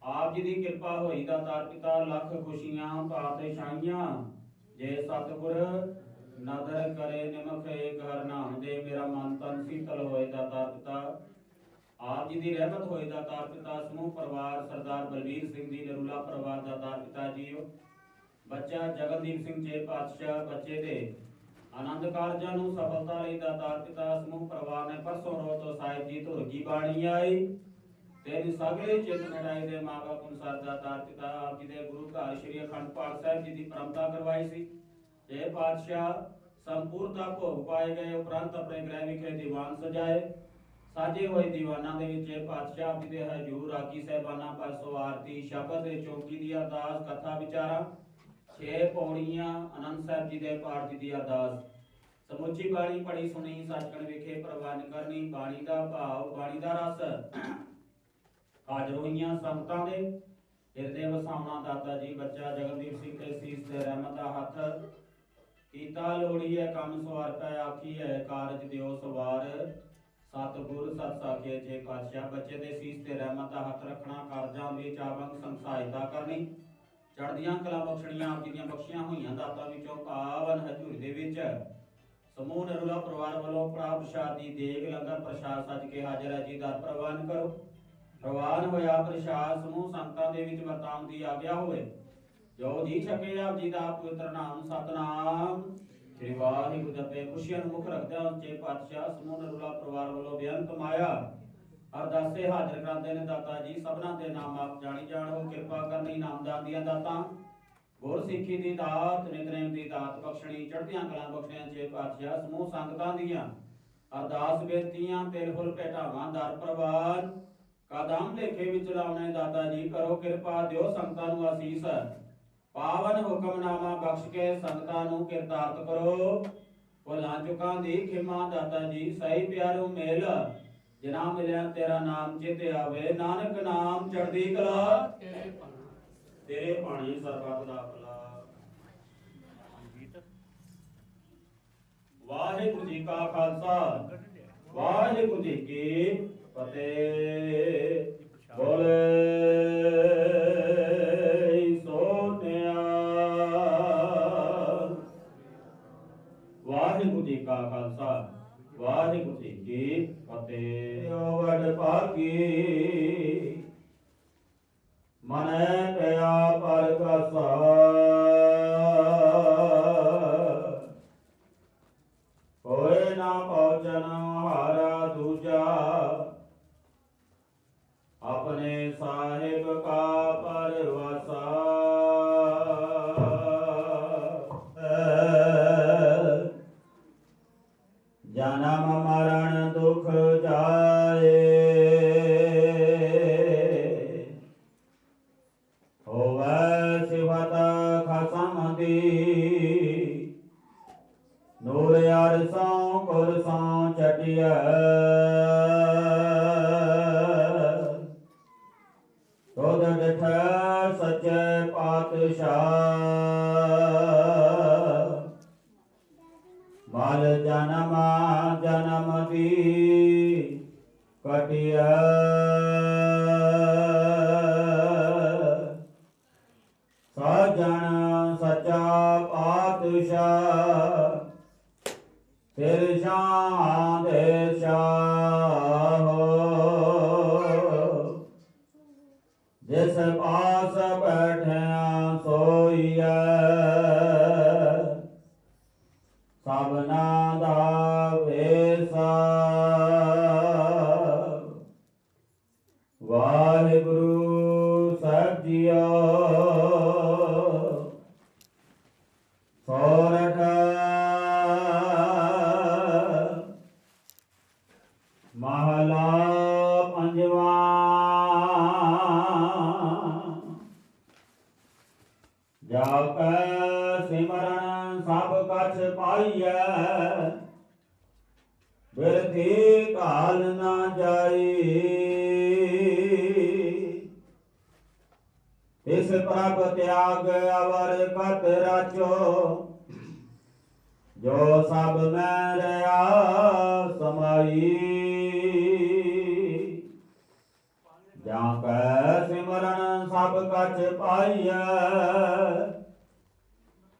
B: ਆਪ ਜੀ ਦੀ ਕਿਰਪਾ ਹੋਈ ਦਾਤਾਰ ਪਿਤਾ, ਲੱਖ ਖੁਸ਼ੀਆਂ ਪਾਤਸ਼ਾਹੀਆਂ। ਜੇ ਸਤਿਗੁਰ ਨਦਰ ਕਰੇ ਨਿਮਖ ਏਕ ਹਰ ਨਾਮ ਦੇ, ਮੇਰਾ ਮਨ ਤਨ ਸੀਤਲ ਹੋਏ ਦਾਤਾਰ ਪਿਤਾ। ਆਪ ਜੀ ਦੀ ਰਹਿਮਤ ਹੋਏ ਦਾਤਾਰ ਪਿਤਾ। ਸਮੂਹ ਪਰਿਵਾਰ ਸਰਦਾਰ ਬਲਵੀਰ ਸਿੰਘ ਜੀ ਨਰੂਲਾ ਪਰਿਵਾਰ ਦਾਤਾਰ ਪਿਤਾ ਜੀਓ। ਬੱਚਾ ਜਗਨਦੀਪ ਸਿੰਘ ਜੀ ਪਾਤਸ਼ਾਹ, ਬੱਚੇ ਦੇ ਆਨੰਦ ਕਾਰਜਾਂ ਨੂੰ ਸਫਲਤਾ ਲਈ ਦਾਤਾਰ ਪਿਤਾ। ਸਮੂਹ ਪਰਿਵਾਰ ਨੇ ਪਰਸੋਂ ਰੋਜ਼ ਸਾਹਿਬ ਜੀ ਧੁਰਗੀ ਬਾਣੀ ਆਈ, ਤੇਰੀ ਸਗਲੇ ਚਿਤ ਨੜਾਈ ਦੇ ਮਾਂ ਬਾਪ ਅਨੁਸਾਰ ਦਾਤਾਰ ਪਿਤਾ। ਆਪ ਜੀ ਦੇ ਗੁਰੂ ਘਰ ਸ੍ਰੀ ਅਖੰਡ ਪਾਠ ਸਾਹਿਬ ਜੀ ਦੀ ਪਰੰਪਰਾ ਕਰਵਾਈ ਸੀ। ਇਹ ਪਾਤਸ਼ਾਹ ਸੰਪੂਰਨਤਾ ਭੋਗ ਪਾਏ ਗਏ ਉਪਰੰਤ ਆਪਣੇ ਗ੍ਰਹਿ ਵਿਖੇ ਦੀਵਾਨ ਸਜਾਏ। ਸਾਜੇ ਹੋਏ ਦੀਵਾਨਾਂ ਦੇ ਵਿੱਚ ਇਹ ਪਾਤਸ਼ਾਹ ਜੀ ਦੇ ਹਜੂਰ ਰਾਗੀ ਸਾਹਿਬਾਨਾਂ ਪਰਸੋਂ ਆਰਤੀ ਸ਼ਬਦ ਦੇ ਚੌਕੀ ਦੀ ਅਰਦਾਸ ਕਥਾ ਵਿਚਾਰਾਂ 6 ਪੌੜੀਆਂ ਆਨੰਦ ਸਾਹਿਬ ਜੀ ਦੇ ਪਾਠ ਜੀ ਦੀ ਅਰਦਾਸ। ਸਮੁੱਚੀ ਬਾਣੀ ਪੜੀ ਸੁਣੀ ਸੱਚਖੰਡ ਵਿਖੇ ਪ੍ਰਵਾਨ ਕਰਨੀ। ਬਾਣੀ ਦਾ ਭਾਵ ਬਾਣੀ ਦਾ ਰਸ ਹਾਜ਼ਰ ਹੋਈਆਂ ਸੰਗਤਾਂ ਦੇ ਹਿਰਦੇ ਵਸਾਉਣਾ ਦਾਤਾ ਜੀ। ਬੱਚਾ ਜਗਨਦੀਪ ਸਿੰਘ ਤੇ ਸੀਸ ਤੇ ਰਹਿਮਤ ਦਾ ਹੱਥ ਕੀਤਾ ਲੋੜੀ ਹੈ ਕੰਮ ਸਵਾਰ ਪੈ ਆਖੀ ਹੈ ਕਾਰਜ ਦਿਓ ਸਵਾਰ। ਸਤਿਗੁਰ ਸਤ ਸਾਖੇ ਜੇ ਪਾਤਸ਼ਾਹ। ਬੱਚੇ ਦੇ ਸੀਸ ਤੇ ਰਹਿਮਤ ਦਾ ਹੱਥ ਰੱਖਣਾ, ਕਾਰਜਾਂ ਵਿੱਚ ਆਵੰਗ ਸੰਸਹਾਇਤਾ ਕਰਨੀ, ਚੜ੍ਹਦੀਆਂ ਕਲਾ ਬਖਸ਼ਣੀਆਂ। ਆਪ ਜੀ ਦੀਆਂ ਬਖਸ਼ੀਆਂ ਹੋਈਆਂ ਦਾਤਾਂ ਵਿੱਚੋਂ ਪਾਵਨ ਹਜ਼ੂਰੀ ਦੇ ਵਿੱਚ ਸਮੂਹ ਨਰੂਲਾ ਪਰਿਵਾਰ ਵੱਲੋਂ ਪ੍ਰਾਪਤ ਪ੍ਰਸ਼ਾਦ ਦੀ ਦੇਗ ਲੰਗਰ ਪ੍ਰਸ਼ਾਦ ਸੱਜ ਕੇ ਹਾਜ਼ਰ ਹੈ ਜੀ। ਦਰ ਪ੍ਰਵਾਨ ਕਰੋ। ਪ੍ਰਵਾਨ ਹੋਇਆ ਪ੍ਰਸ਼ਾਦ ਸਮੂਹ ਸੰਗਤਾਂ ਦੇ ਵਿੱਚ ਵਰਤਾਉਣ ਦੀ ਆਗਿਆ ਹੋਵੇ। ਜੋ ਜੀ ਛਕੇ ਆਪ ਜੀ ਦਾ ਪਵਿੱਤਰ ਨਾਮ ਸਤਨਾਮ ਸ੍ਰੀ ਵਾਹਿਗੁਰੂ ਜਪੇ। ਖੁਸ਼ੀਆਂ ਨੂੰ ਮੁੱਖ ਰੱਖਦਿਆਂ ਉੱਚੇ ਪਾਤਸ਼ਾਹ ਸਮੂਹ ਨਰੂਲਾ ਪਰਿਵਾਰ ਵੱਲੋਂ ਬੇਅੰਤ ਮਾਇਆ ਅਰਦਾਸੇ ਹਾਜ਼ਰ ਕਰਦੇ ਨੇ ਦਾਤਾ ਜੀ। ਸਭਨਾਂ ਦੇ ਨਾਮ ਆਪ ਜਾਣੀ ਜਾਣੋ, ਕਿਰਪਾ ਕਰਨੀ ਨਾਮਦਾਨ ਦੀਆਂ ਦਾਤਾਂ, ਗੁਰ ਸਿੱਖੀ ਦੀ ਦਾਤ, ਨਿਤਨੇਮ ਦੀ ਦਾਤ ਬਖਸ਼ਣੀ, ਚੜ੍ਹਦੀਆਂ ਕਲਾਂ ਬਖਸ਼ਣੀਆਂ। ਜੇ ਪਾਤਸ਼ਾਹ ਸਮੂਹ ਸੰਗਤਾਂ ਦੀਆਂ ਅਰਦਾਸ ਬੇਨਤੀਆਂ ਤਿਲ ਫੁੱਲ ਭੇਟਾਵਾਂ ਦਰ ਪ੍ਰਵਾਨ ਕਦਮ ਲੇਖੇ ਵਿੱਚ ਲਾਉਣੇ ਦਾਤਾ ਜੀ। ਕਰੋ ਕਿਰਪਾ ਦਿਓ ਸੰਗਤਾਂ ਨੂੰ ਆਸੀਸ, ਪਾਵਨ ਹੁਕਮਨਾਮਾ ਬਖਸ਼ ਕੇ ਸੰਗਤਾਂ ਨੂੰ ਕਿਰਤਾਰਥ ਕਰੋ। ਭੁੱਲਾਂ ਚੁੱਕਾਂ ਦੀ ਖਿਮਾ ਦਾਤਾ ਜੀ। ਸਹੀ ਪਿਆਰੂ ਮੇਲ ਜਿਨਾ ਮਿਲਿਆ ਤੇਰਾ ਨਾਮ ਚਿਤ ਆਵੇ, ਨਾਨਕ ਨਾਮ ਚੜ੍ਹਦੀ ਕਲਾ ਤੇਰੇ ਪਾਣੀ ਸਰਬੱਤ ਦਾ ਭਲਾ। ਵਾਹਿਗੁਰੂ ਜੀ ਕਾ ਖਾਲਸਾ, ਵਾਹਿਗੁਰੂ ਜੀ ਕੀ ਫਤਿਹ। ਬੋਲੇ ਸੋਨਿਆ। ਵਾਹਿਗੁਰੂ ਜੀ ਕਾ ਖਾਲਸਾ, ਵਾਹਿਗੁਰੂ ਜੀ ਕੀ ਫਤਿਹ। ਵਡ ਭਾਗੀ ਮਨੈ ਪਿਆ ਪਰਗਸਾ, ਹੋਏ ਨਾ ਪਹੁੰਚਨ ਹਾਰਾ ਦੂਜਾ, ਆਪਣੇ ਸਾਹਿਬ ਕਾ ਪਰਵਾਸਾ। ਜਨਮ ਮਰਨ ਦੁਖ ਜਾਏ, ਹੋਵੇ ਸਿਫਤ ਖਸਮ ਦੀ, ਨੂਰ ਅਰਸੋਂ ਕੁਰਸੋਂ ਚਟਿਆ, ਤੁਧ ਡਿਠੈ ਸੱਚੇ ਪਾਤਸ਼ਾਹ, ਮਲ ਜਨਮ ਜਨਮ ਦੀ ਕਟਿਆ, ਸਾਜਣ ਸੱਚਾ ਪਾਤਸ਼ਾਹ, ਤੇਰੇ ਸ਼ਾਹ ਦੇ ਸ਼ਾਹ, ਜਿਸ ਪਾਸ ਬੈਠਿਆ ਸੋਈਐ, ਸਭਨਾ ਦਾ ਵੇਸਾ। ਵਾਹਿਗੁਰੂ ਸਾਹਿਬ ਜੀਓ। ਸੋਰਠ ਮਹਲਾ ਪੰਜਵਾਂ। ਜਾ ਕੈ ਸਿਮਰਨ ਸਭ ਕਛ ਪਾਈਐ, ਬਿਰਥੀ ਕਾਲ ਨਾ ਜਾਈ, ਪ੍ਰਭ ਤਿਆਗ ਅਵਰ ਕਤ ਰਾਚੋ ਜੋ ਸਭ ਮੈਂ ਰਹਾ ਸਮਾਈ ਜਾਂ ਕੈ ਸਿਮਰਨ ਸਭ ਕਛ ਪਾਈਐ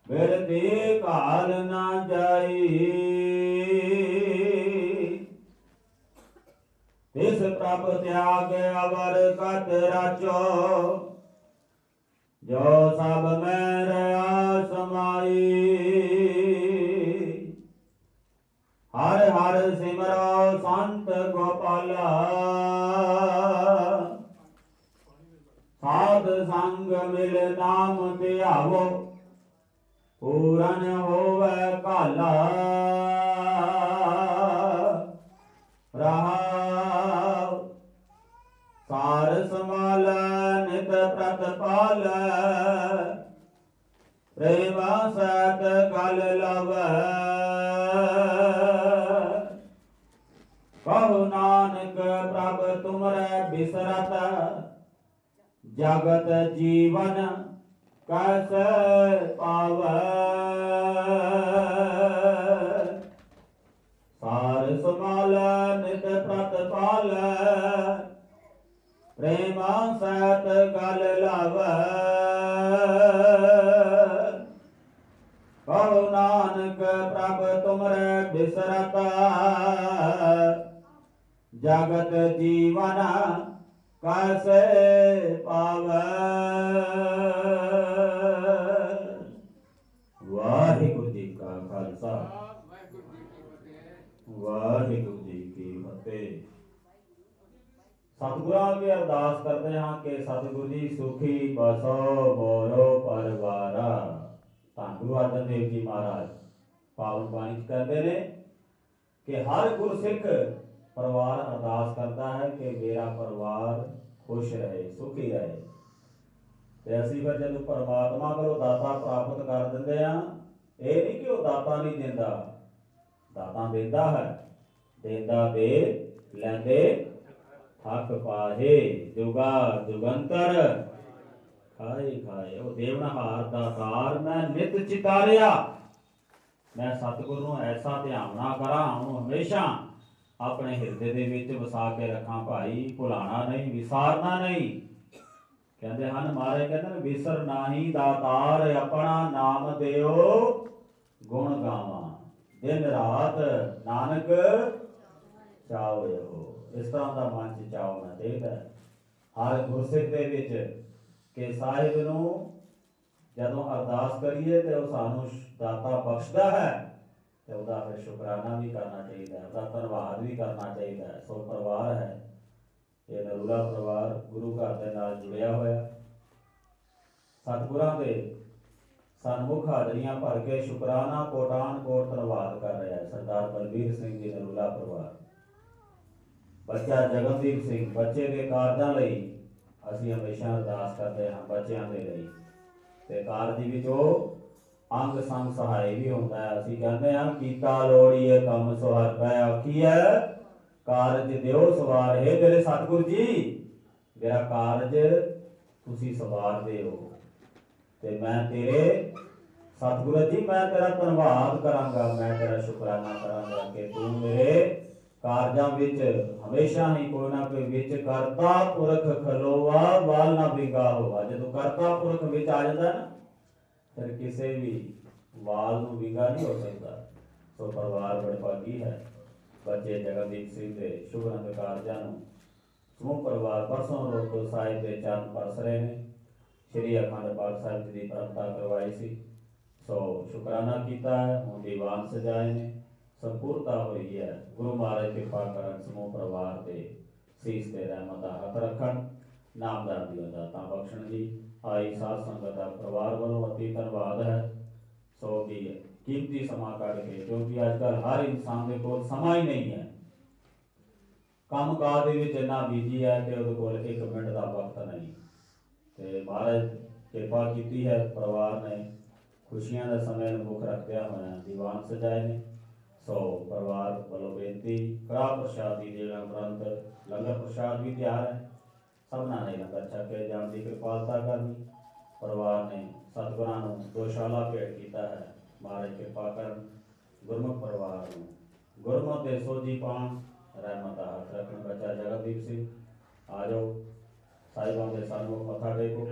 B: ਬਿਰਤੀ ਕਾਲ ਨਾ ਜਾਈ ਤਿਸ ਪ੍ਰਭ ਤਿਆਗ ਅਵਰ ਕਤ ਰਾਚੋ ਜੋ ਸਭ ਮੈਂ ਰਹਾ ਸਮਾਈ ਹਰ ਹਰ ਸਿਮਰੋ ਸੰਤ ਗੋਪਾਲਾ ਸਾਧ ਸੰਗ ਮਿਲ ਨਾਮ ਧਿਆਵੋ ਪੂਰਨ ਹੋਵੇ ਕਾਲਾ ਰਹਾਉ ਸਾਰ ਸਮਾਲ ਨਿਤ ਪ੍ਰਤਪਾਲ ਪ੍ਰੇਮਾ ਸਤ ਕਲ ਲਵੈ ਕਹੁ ਨਾਨਕ ਪ੍ਰਭ ਤੁਮਰੇ ਬਿਸਰਤ ਜਗਤ ਜੀਵਨ ਕੈਸੇ ਪਾਵੈ ਸਾਰ ਸਮਾਲ ਨਿਤ ਪ੍ਰਤਪਾਲ ਪ੍ਰੇਮਾ ਸਤ ਗਲ ਲਾਵੈ ਕਹੁ ਨਾਨਕ ਪ੍ਰਭ ਤੁਮਰੇ ਬਿਸਰਤ ਜਗਤ ਜੀਵਨ ਕੈਸੇ ਪਾਵੈ ਵਾਹਿਗੁਰੂ ਜੀ ਕਾ ਖਾਲਸਾ ਵਾਹਿਗੁਰੂ ਜੀ ਕੀ ਫਤਿਹ। ਸਤਿਗੁਰਾਂ ਅੱਗੇ ਅਰਦਾਸ ਕਰਦੇ ਹਾਂ ਕਿ ਸਤਿਗੁਰੂ ਜੀ ਸੁਖੀ ਬਸੋ ਮੋਰੋ ਪਰਵਾਰਾ। ਧੰਨ ਗੁਰੂ ਅਰਜਨ ਦੇਵ ਜੀ ਮਹਾਰਾਜ ਪਾਵਨ ਬਾਣੀ ਚ ਕਹਿੰਦੇ ਨੇ ਕਿ ਹਰ ਗੁਰਸਿੱਖ ਪਰਿਵਾਰ ਅਰਦਾਸ ਕਰਦਾ ਹੈ ਕਿ ਮੇਰਾ ਪਰਿਵਾਰ ਖੁਸ਼ ਰਹੇ, ਸੁਖੀ ਰਹੇ। ਤੇ ਅਸੀਂ ਫਿਰ ਜਦੋਂ ਪਰਮਾਤਮਾ ਕੋਲੋਂ ਦਾਤਾ ਪ੍ਰਾਪਤ ਕਰ ਦਿੰਦੇ ਆ, ਇਹ ਨਹੀਂ ਕਿ ਉਹ ਦਾਤਾ ਨਹੀਂ ਦਿੰਦਾ, ਦਾਤਾ ਦਿੰਦਾ ਹੈ। ਦੇਂਦਾ ਦੇ ਲੈਂਦੇ ਥੱਕ ਪਾਹੇ ਜੁਗਾ ਜੁਗੰਤਰ ਖਾਏ ਖਾਏ। ਉਹ ਦੇਵਨਹਾਰ ਦਾਤਾਰ ਮੈਂ ਨਿਤ ਚਿਤਾਰਿਆ। ਮੈਂ ਸਤਿਗੁਰੂ ਨੂੰ ਐਸਾ ਧਿਆਵਨਾ ਕਰਾਂ, ਉਹਨੂੰ ਹਮੇਸ਼ਾ ਆਪਣੇ ਹਿਰਦੇ ਦੇ ਵਿੱਚ ਵਸਾ ਕੇ ਰੱਖਾਂ ਭਾਈ, ਭੁਲਾਣਾ ਨਹੀਂ, ਵਿਸਾਰਨਾ ਨਹੀਂ। ਕਹਿੰਦੇ ਹਨ ਮਹਾਰਾਜ ਕਹਿੰਦੇ ਵਿਸਰ ਨਾਹੀ ਦਾਤਾਰ ਆਪਣਾ ਨਾਮ ਦਿਓ ਗੁਣ ਗਾਵਾਂ ਦਿਨ ਰਾਤ ਨਾਨਕ ਚਾਉ ਇਹੋ। ਇਸ ਤਰ੍ਹਾਂ ਦਾ ਮਨ ਚ ਚਾਅ ਹੋਣਾ ਚਾਹੀਦਾ ਹਰ ਗੁਰਸਿੱਖ ਦੇ ਵਿੱਚ ਕਿ ਸਾਹਿਬ ਨੂੰ ਜਦੋਂ ਅਰਦਾਸ ਕਰੀਏ ਤੇ ਉਹ ਸਾਨੂੰ ਦਾਤਾ ਬਖਸ਼ਦਾ ਹੈ ਤੇ ਉਹਦਾ ਫਿਰ ਸ਼ੁਕਰਾਨਾ ਵੀ ਕਰਨਾ ਚਾਹੀਦਾ ਹੈ, ਉਹਦਾ ਧੰਨਵਾਦ ਵੀ ਕਰਨਾ ਚਾਹੀਦਾ ਹੈ। ਸੋ ਪਰਿਵਾਰ ਹੈ ਇਹ ਨਰੂਲਾ ਪਰਿਵਾਰ ਗੁਰੂ ਘਰ ਦੇ ਨਾਲ ਜੁੜਿਆ ਹੋਇਆ, ਸਤਿਗੁਰਾਂ ਦੇ ਸਨਮੁਖ ਹਾਜ਼ਰੀਆਂ ਭਰ ਕੇ ਸ਼ੁਕਰਾਨਾ ਕੋਟਾਨ ਕੋਟ ਧੰਨਵਾਦ ਕਰ ਰਿਹਾ ਹੈ। ਸਰਦਾਰ ਬਲਬੀਰ ਸਿੰਘ ਜੀ ਨਰੂਲਾ ਪਰਿਵਾਰ, ਬੱਚਾ ਜਗਨਦੀਪ ਸਿੰਘ, ਬੱਚੇ ਦੇ ਕਾਰਜਾਂ ਲਈ ਅਸੀਂ ਹਮੇਸ਼ਾ ਅਰਦਾਸ ਕਰਦੇ ਹਾਂ ਬੱਚਿਆਂ ਦੇ ਲਈ, ਤੇ ਕਾਰਜ ਵਿੱਚ ਉਹ ਅੰਗ ਸੰਗ ਸਹਾਈ ਵੀ ਹੁੰਦਾ ਹੈ। ਅਸੀਂ ਕਹਿੰਦੇ ਹਾਂ ਕੀਤਾ ਲੋੜੀਏ ਕੰਮ ਸਵਾਰ ਪੈ ਆਖੀਐ ਕਾਰਜ ਦਿਓ ਸਵਾਰ। ਹੈ ਮੇਰੇ ਸਤਿਗੁਰੂ ਜੀ ਮੇਰਾ ਕਾਰਜ ਤੁਸੀਂ ਸਵਾਰ ਦਿਓ ਤੇ ਮੈਂ ਤੇਰੇ ਸਤਿਗੁਰੂ ਜੀ ਮੈਂ ਤੇਰਾ ਧੰਨਵਾਦ ਕਰਾਂਗਾ, ਮੈਂ ਤੇਰਾ ਸ਼ੁਕਰਾਨਾ ਕਰਾਂਗਾ ਕਿ ਤੂੰ ਮੇਰੇ ਕਾਰਜਾਂ ਵਿੱਚ ਹਮੇਸ਼ਾ ਹੀ ਕੋਈ ਨਾ ਕੋਈ ਵਿੱਚ ਕਰਤਾ ਪੁਰਖ ਖਲੋਵਾ ਵਾਲ ਨਾ ਵਿੰਗਾ ਹੋਵਾ। ਜਦੋਂ ਕਰਤਾ ਪੁਰਖ ਵਿੱਚ ਆ ਜਾਂਦਾ ਨਾ ਫਿਰ ਕਿਸੇ ਵੀ ਵਾਲ ਨੂੰ ਵਿੰਗਾ ਨਹੀਂ ਹੋ ਸਕਦਾ। ਸੋ ਪਰਿਵਾਰ ਬੜੇ ਭਾਗੀ ਹੈ, ਬੱਚੇ ਜਗਨਦੀਪ ਸਿੰਘ ਦੇ ਸ਼ੁਭ ਰੰਗ ਕਾਰਜਾਂ ਨੂੰ ਸਮੂਹ ਪਰਿਵਾਰ ਪਰਸੋਂ ਰੋਜ਼ ਤੋਂ ਸਾਹਿਬ ਦੇ ਚਰਨ ਪਰਸ ਰਹੇ ਨੇ। ਸ਼੍ਰੀ ਅਖੰਡ ਪਾਠ ਸਾਹਿਬ ਜੀ ਦੀ ਪ੍ਰਤਿਭਾ ਕਰਵਾਈ ਸੀ, ਸੋ ਸ਼ੁਕਰਾਨਾ ਕੀਤਾ ਹੈ। ਹੁਣ ਦੀਵਾਨ ਸਜਾਏ ਨੇ, ਸੰਪੂਰਨਤਾ ਹੋਈ ਹੈ। ਗੁਰੂ ਮਹਾਰਾਜ ਕਿਰਪਾ ਕਰਨ ਸਮੂਹ ਪਰਿਵਾਰ ਦੇ ਸੀਸ ਤੇ ਰਹਿਮਤ ਦਾ ਹੱਥ ਰੱਖਣ, ਨਾਮਦਾਰ ਦੀ ਦਾਤਾਂ ਬਖਸ਼ਣ ਜੀ। ਆਈ ਸਾਧ ਸੰਗਤ ਦਾ ਪਰਿਵਾਰ ਵੱਲੋਂ ਅਤੀ ਧੰਨਵਾਦ ਹੈ। ਸੋ ਕੀ ਕੀਮਤੀ ਸਮਾਂ ਕੱਢ ਕੇ, ਕਿਉਂਕਿ ਅੱਜ ਕੱਲ੍ਹ ਹਰ ਇਨਸਾਨ ਦੇ ਕੋਲ ਸਮਾਂ ਹੀ ਨਹੀਂ ਹੈ, ਕੰਮ ਕਾਜ ਦੇ ਵਿੱਚ ਇੰਨਾ ਬਿਜੀ ਹੈ ਕਿ ਉਹਦੇ ਕੋਲ 1 ਮਿੰਟ ਦਾ ਵਕਤ ਨਹੀਂ। ਤੇ ਮਹਾਰਾਜ ਕਿਰਪਾ ਕੀਤੀ ਹੈ, ਪਰਿਵਾਰ ਨੇ ਖੁਸ਼ੀਆਂ ਦਾ ਸਮੇਂ ਨੂੰ ਮੁੱਖ ਰੱਖਦਿਆਂ ਹੋਇਆ ਦੀਵਾਨ ਸਜਾਏ ਨੇ। ਸੋ ਪਰਿਵਾਰ ਵੱਲੋਂ ਬੇਨਤੀ ਕੜਾਹ ਪ੍ਰਸ਼ਾਦ ਦੀ ਜਿਹੜਾ ਉਪਰੰਤ ਲੰਗਰ ਪ੍ਰਸ਼ਾਦ ਵੀ ਤਿਆਰ ਹੈ, ਸਭਨਾਂ ਨੇ ਲੰਗਰ ਛਕ ਕੇ ਜਾਣ ਦੀ ਕਿਰਪਾਲਤਾ ਕਰਨੀ। ਪਰਿਵਾਰ ਨੇ ਸਤਿਗੁਰਾਂ ਨੂੰ ਦੋਸ਼ਾਲਾ ਭੇਟ ਕੀਤਾ ਹੈ। ਮਹਾਰਾਜ ਕਿਰਪਾ ਕਰਨ ਗੁਰਮੁਖ ਪਰਿਵਾਰ ਨੂੰ ਗੁਰਮੁਖ ਦੇ ਸੋਝੀ ਪਾਉਣ, ਰਹਿਮਤ ਦਾ ਹੱਥ ਰੱਖਣ। ਬੱਚਾ ਜਗਨਦੀਪ ਸਿੰਘ ਆ ਜਾਓ, ਸਾਹਿਬਾਂ ਦੇ ਸਾਹਮਣੇ ਮੱਥਾ ਟੇਕੋ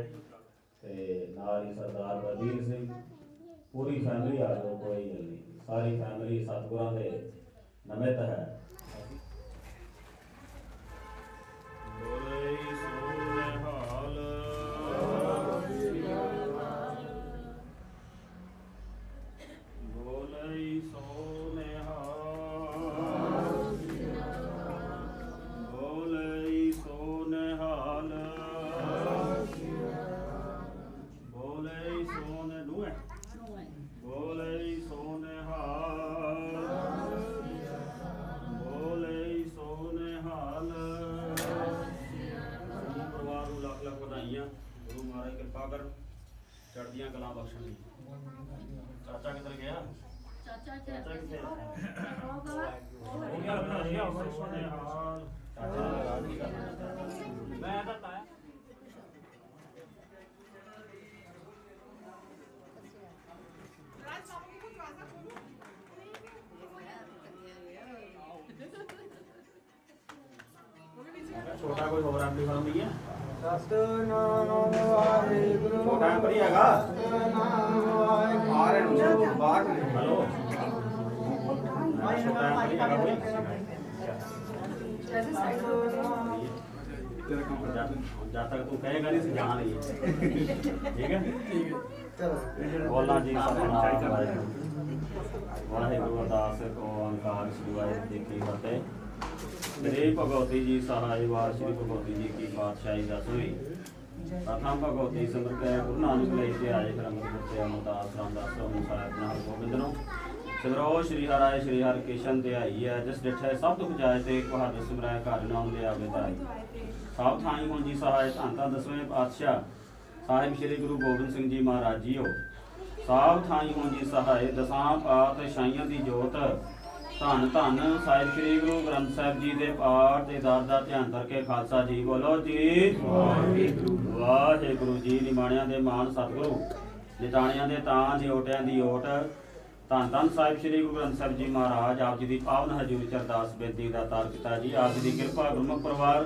B: ਤੇ ਨਾਲ ਹੀ ਸਰਦਾਰ ਬਲਬੀਰ ਸਿੰਘ, ਪੂਰੀ ਫੈਮਿਲੀ ਆ ਜਾਓ, ਕੋਈ ਗੱਲ ਨਹੀਂ, ਸਾਰੀ ਫੈਮਿਲੀ ਸਤਿਗੁਰਾਂ ਦੇ ਨਮਿਤ ਹੈ। गुरु महाराज कृपा कर चढ़दियां कला बख्शण। चाचा किधर गया? चाचा किथे? मैं ताया छोटा कोई और आपकी फर्म नहीं है?
A: ਸਤਨਾਮ ਵਾਹਿਗੁਰੂ
B: छोटा पर ही हैगा।
A: ਸਤਨਾਮ ਵਾਹਿਗੁਰੂ ਬਾਹਰ
B: हेलो छोटा पर ही हैगा कोई? जब तक तू कहेगा नहीं से जहाँ नहीं है, ठीक है? बोलना जी सतनाम वाहिगुरू अरदास को ओंकार श्री वाहिगुरू जी की फतेह। श्री भगवती जी सहाय वार श्री भगवती जी की पातशाही दसवीं प्रथम भगवती सिमर के गुरु नानक लेते आए फिर अमृत गुरते अमरदास रामदास साहिब नाल गोबिंद नो सिमरो श्री हराय श्री हर किशन ते आई है जिस डिठे सब दुख जाए ते एक बहादुर सिमराय घर नाम ले आवे ताई सब थाई हों जी सहाय धन धन दसवें पातशाह साहिब श्री गुरु गोबिंद सिंह जी महाराज जीओ सब थाई हों जी सहाय दसां पातशाहियां दी जोत ਧੰਨ ਧੰਨ ਸਾਹਿਬ ਸ੍ਰੀ ਗੁਰੂ ਗ੍ਰੰਥ ਸਾਹਿਬ ਜੀ ਦੇ ਪਾਠ ਤੇ ਦਾਸ ਦਾ ਧਿਆਨ ਕਰਕੇ ਖਾਲਸਾ ਜੀ ਬੋਲੋ ਜੀ ਵਾਹਿਗੁਰੂ ਵਾਹਿਗੁਰੂ ਜੀ। ਨਿਮਾਣਿਆਂ ਦੇ ਮਾਨ ਸਤਿਗੁਰੂ ਨਿਤਾਣਿਆਂ ਦੇ ਤਾਂ ਨਿਓਟਿਆਂ ਦੀ ਓਟ ਧੰਨ ਧੰਨ ਸਾਹਿਬ ਸ੍ਰੀ ਗੁਰੂ ਗ੍ਰੰਥ ਸਾਹਿਬ ਜੀ ਮਹਾਰਾਜ ਆਪ ਜੀ ਦੀ ਪਾਵਨ ਹਜ਼ੂਰ ਚ ਅਰਦਾਸ ਬੇਨਤੀ ਦਾ ਤਾਰ ਪਿਤਾ ਜੀ ਆਪ ਜੀ ਦੀ ਕਿਰਪਾ ਗੁਰਮੁਖ ਪਰਿਵਾਰ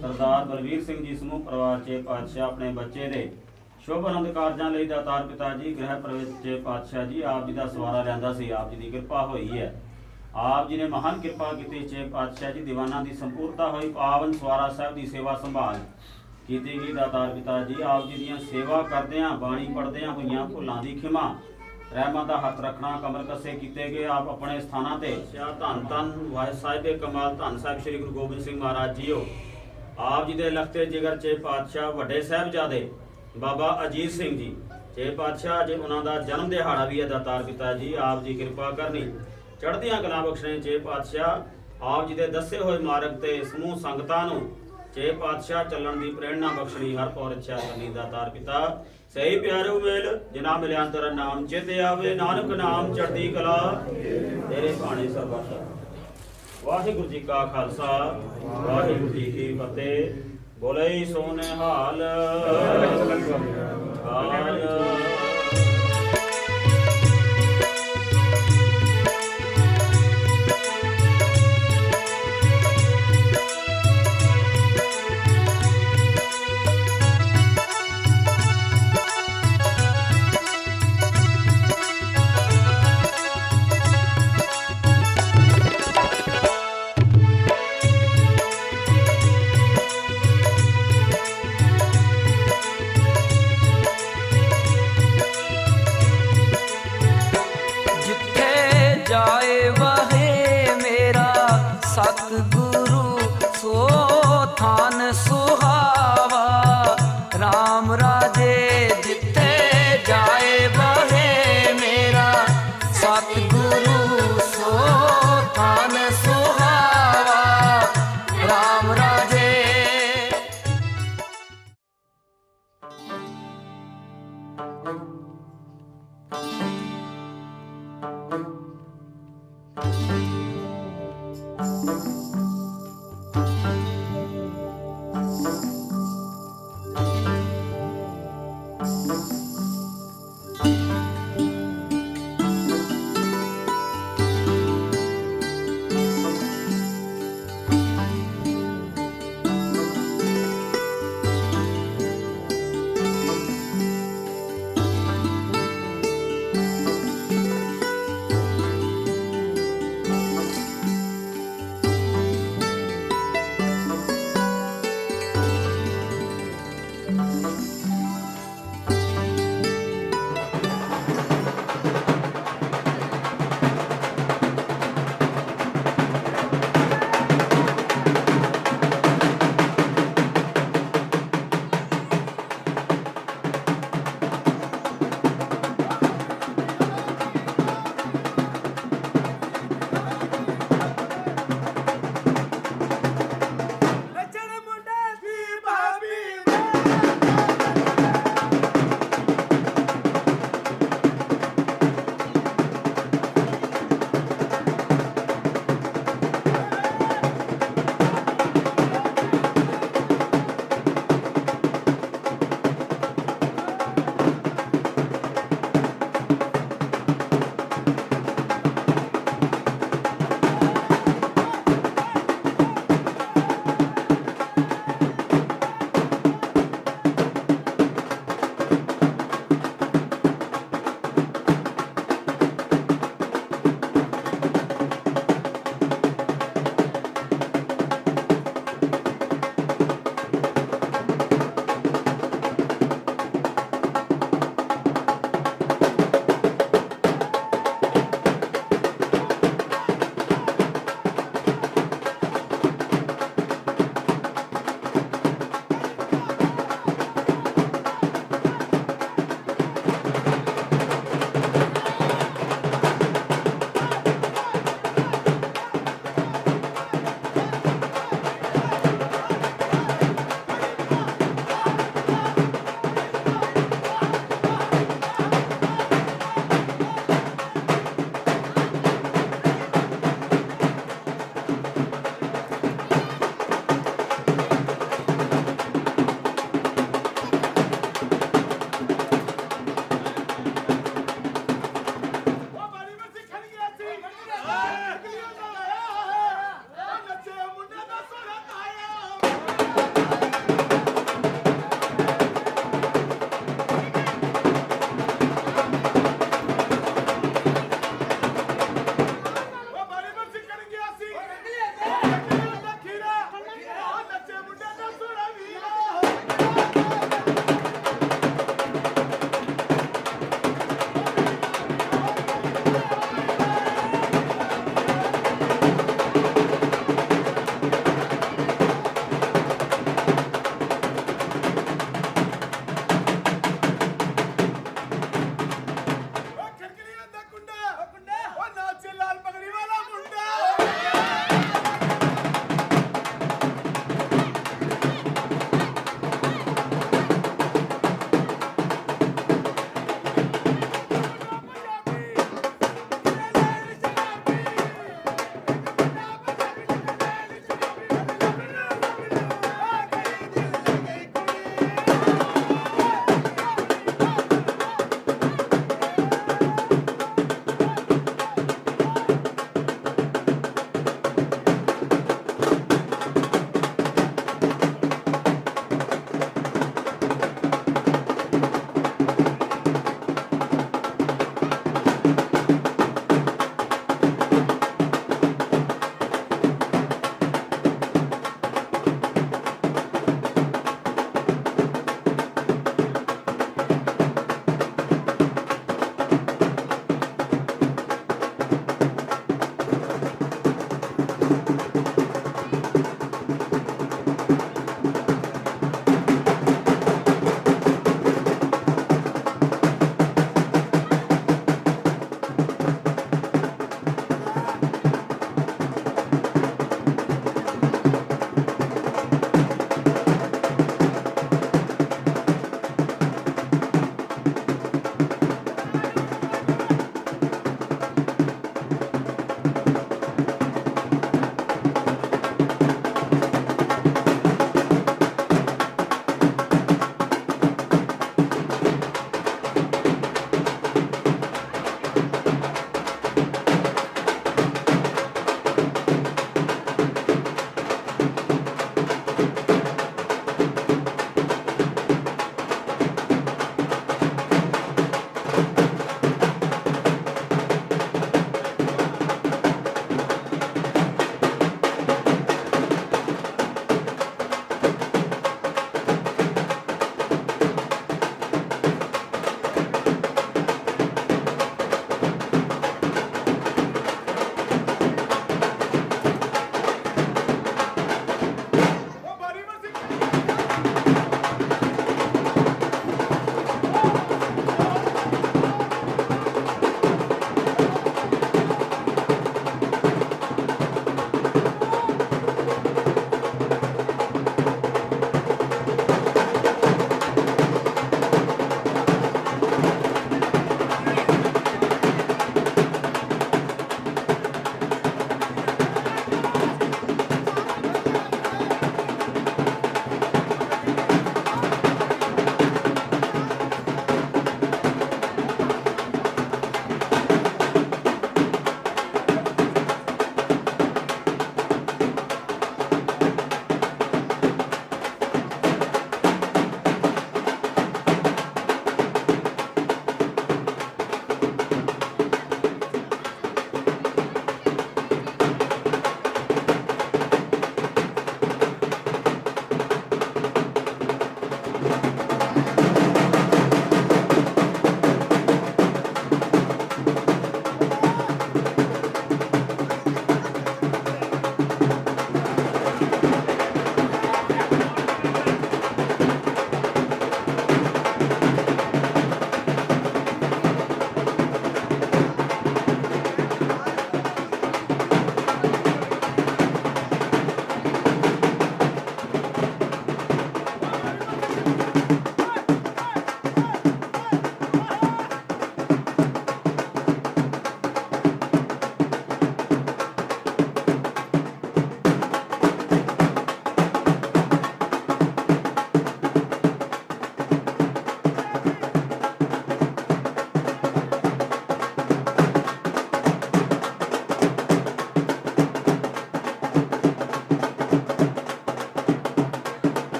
B: ਸਰਦਾਰ ਬਲਵੀਰ ਸਿੰਘ ਜੀ ਸਮੂਹ ਪਰਿਵਾਰ ਚ ਪਾਤਸ਼ਾਹ ਆਪਣੇ ਬੱਚੇ ਦੇ ਸ਼ੁਭ ਆਨੰਦ ਕਾਰਜਾਂ ਲਈ ਦਾਤਾਰ ਪਿਤਾ ਜੀ ਗ੍ਰਹਿ ਪ੍ਰਵੇਸ਼ ਚ ਪਾਤਸ਼ਾਹ ਜੀ ਆਪ ਜੀ ਦਾ ਸਵਾਰਾ ਲਿਆਂਦਾ ਸੀ। ਆਪ ਜੀ ਦੀ ਕਿਰਪਾ ਹੋਈ ਹੈ। ਆਪ ਜੀ ਨੇ ਮਹਾਨ ਕਿਰਪਾ ਕੀਤੀ ਚੇ ਪਾਤਸ਼ਾਹ ਜੀ ਦੀਵਾਨਾਂ ਦੀ ਸੰਪੂਰਤਾ ਹੋਈ ਪਾਵਨ ਸਵਾਰਾ ਸਾਹਿਬ ਦੀ ਸੇਵਾ ਸੰਭਾਲ ਕੀਤੀ ਗਈ ਦਾਤਾਰ ਪਿਤਾ ਜੀ ਆਪ ਜੀ ਦੀਆਂ ਸੇਵਾ ਕਰਦਿਆਂ ਬਾਣੀ ਪੜ੍ਹਦਿਆਂ ਹੋਈਆਂ ਭੁੱਲਾਂ ਦੀ ਖਿਮਾ ਰਹਿਮਤ ਦਾ ਹੱਥ ਰੱਖਣਾ ਕਮਰ ਕੱਸੇ ਕੀਤੇ ਗਏ ਆਪ ਆਪਣੇ ਸਥਾਨਾਂ ਤੇ ਧੰਨ ਧੰਨ ਵਾਹਿ ਸਾਹਿਬੇ ਕਮਾਲ ਧੰਨ ਸਾਹਿਬ ਸ੍ਰੀ ਗੁਰੂ ਗੋਬਿੰਦ ਸਿੰਘ ਮਹਾਰਾਜ ਜੀਓ ਆਪ ਜੀ ਦੇ ਲਖਤੇ ਜਿਗਰ ਚੇ ਪਾਤਸ਼ਾਹ ਵੱਡੇ ਸਾਹਿਬਜ਼ਾਦੇ ਬਾਬਾ ਅਜੀਤ ਸਿੰਘ ਜੀ ਚੇ ਪਾਤਸ਼ਾਹ ਅੱਜ ਉਹਨਾਂ ਦਾ ਜਨਮ ਦਿਹਾੜਾ ਵੀ ਹੈ ਦਾਤਾਰ ਪਿਤਾ ਜੀ ਆਪ ਜੀ ਕਿਰਪਾ ਕਰਨੀ ਚੜ੍ਹਦੀਆਂ ਕਲਾਂ ਬਖਸ਼ਣੇ ਚੇ ਪਾਤਸ਼ਾਹ ਆਪ ਜੀ ਦੇ ਦੱਸੇ ਹੋਏ ਮਾਰਗ ਤੇ ਸਮੂਹ ਸੰਗਤਾਂ ਨੂੰ ਚੇ ਪਾਤਸ਼ਾਹ ਚੱਲਣ ਦੀ ਪ੍ਰੇਰਣਾ ਬਖਸ਼ਣੀ ਹਰ ਪੌਰ ਇੱਛਾ ਕਰਨੀ ਦਾਤਾਰ ਪਿਤਾ ਸਹੀ ਪਿਆਰੋ ਮੇਲ ਜਿਨਾ ਮਿਲਿਆ ਤੇਰਾ ਨਾਮ ਚੇਤੇ ਆਵੇ ਨਾਨਕ ਨਾਮ ਚੜ੍ਹਦੀ ਕਲਾ ਤੇਰੇ ਭਾਣੇ ਸਰਬੱਤ। ਵਾਹਿਗੁਰੂ ਜੀ ਕਾ ਖਾਲਸਾ ਵਾਹਿਗੁਰੂ ਜੀ ਕੀ ਫਤਿਹ। ਬੋਲੇ ਸੋ ਨਿਹਾਲ
C: सतगुरु सो थान सुहावा राम राजे जिथे जाए बहे मेरा सतगुरु सो थान सुहावा राम राजे।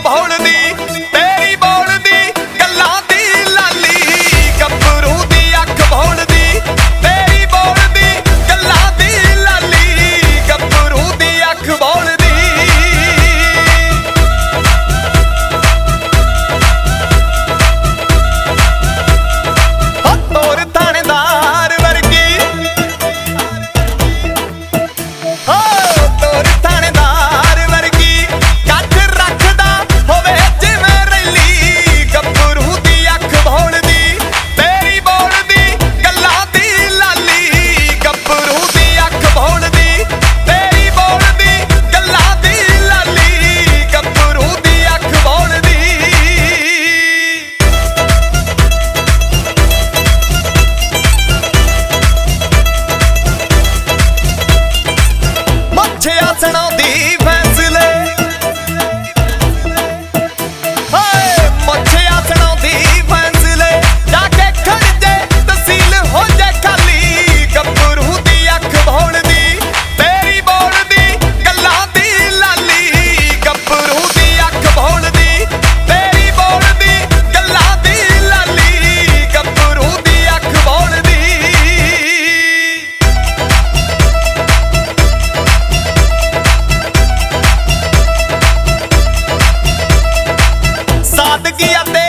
C: ਭੌਲਦੀ ਤੇਰੀ ਬੋਲਦੀ ਗੱਲਾਂ ਦੀ ਲਾਲੀ ਗੱਭਰੂ ਦੀ ਅੱਖ ਭੌਲਦੀ ਤੇਰੀ ਬੋਲਦੀ ਗੱਲਾਂ ਦੀ ਲਾਲੀ ਗੱਭਰੂ ਦੀ ਅੱਖ ਭੌਲਦੀ ਤੋਰ ਥਾਣੇਦਾਰ ਵਰਗੀ ਤੋਰ ਥਾਣੇਦਾਰ ਵਰਗੀ ਕੱਠ ਰੱਖਦਾ ਹੋਵੇ ਜਿਵੇਂ ਰੈਲੀ ਗੱਭਰੂ ਦੀ ਅੱਖ ਭੌਲਦੀ ਤੇਰੀ ਬੋਲਦੀ ਗੱਲਾਂ ਦੀ ਲਾਲੀ ਗੱਭਰੂ ਦੀ ਅੱਖ ਭੌਲਦੀ ਤੇਰੀ ਬੋਲਦੀ ਗੱਲਾਂ ਦੀ ਲਾਲੀ ਗੱਭਰੂ ਦੀ ਅੱਖ ਭੌਲਦੀ ਮੱਛਿਆ ਸੁਣਾਉਂਦੀ ਫੈਸਲੇ ਹਾਏ ਮੱਛਿਆ ਸੁਣਾਉਂਦੀ ਫੈਸਲੇ ਜਾ ਕੇ ਖੜ ਜੇ ਤਹਿਸੀਲ ਹੋ ਜੇ ਖਾਲੀ ਗੱਭਰੂ ਦੀ ਅੱਖ ਭੌਲਦੀ ਤੇਰੀ ਬੋਲਦੀ ਗੱਲਾਂ ਦੀ ਲਾਲੀ ਗੱਭਰੂ ਦੀ ਅੱਖ ਭੌਲਦੀ ਤੇਰੀ ਬੋਲਦੀ ਗੱਲਾਂ ਦੀ ਲਾਲੀ ਗੱਭਰੂ ਦੀ ਅੱਖ ਭੌਲਦੀ ਸਾਦਗੀ ਅਤੇ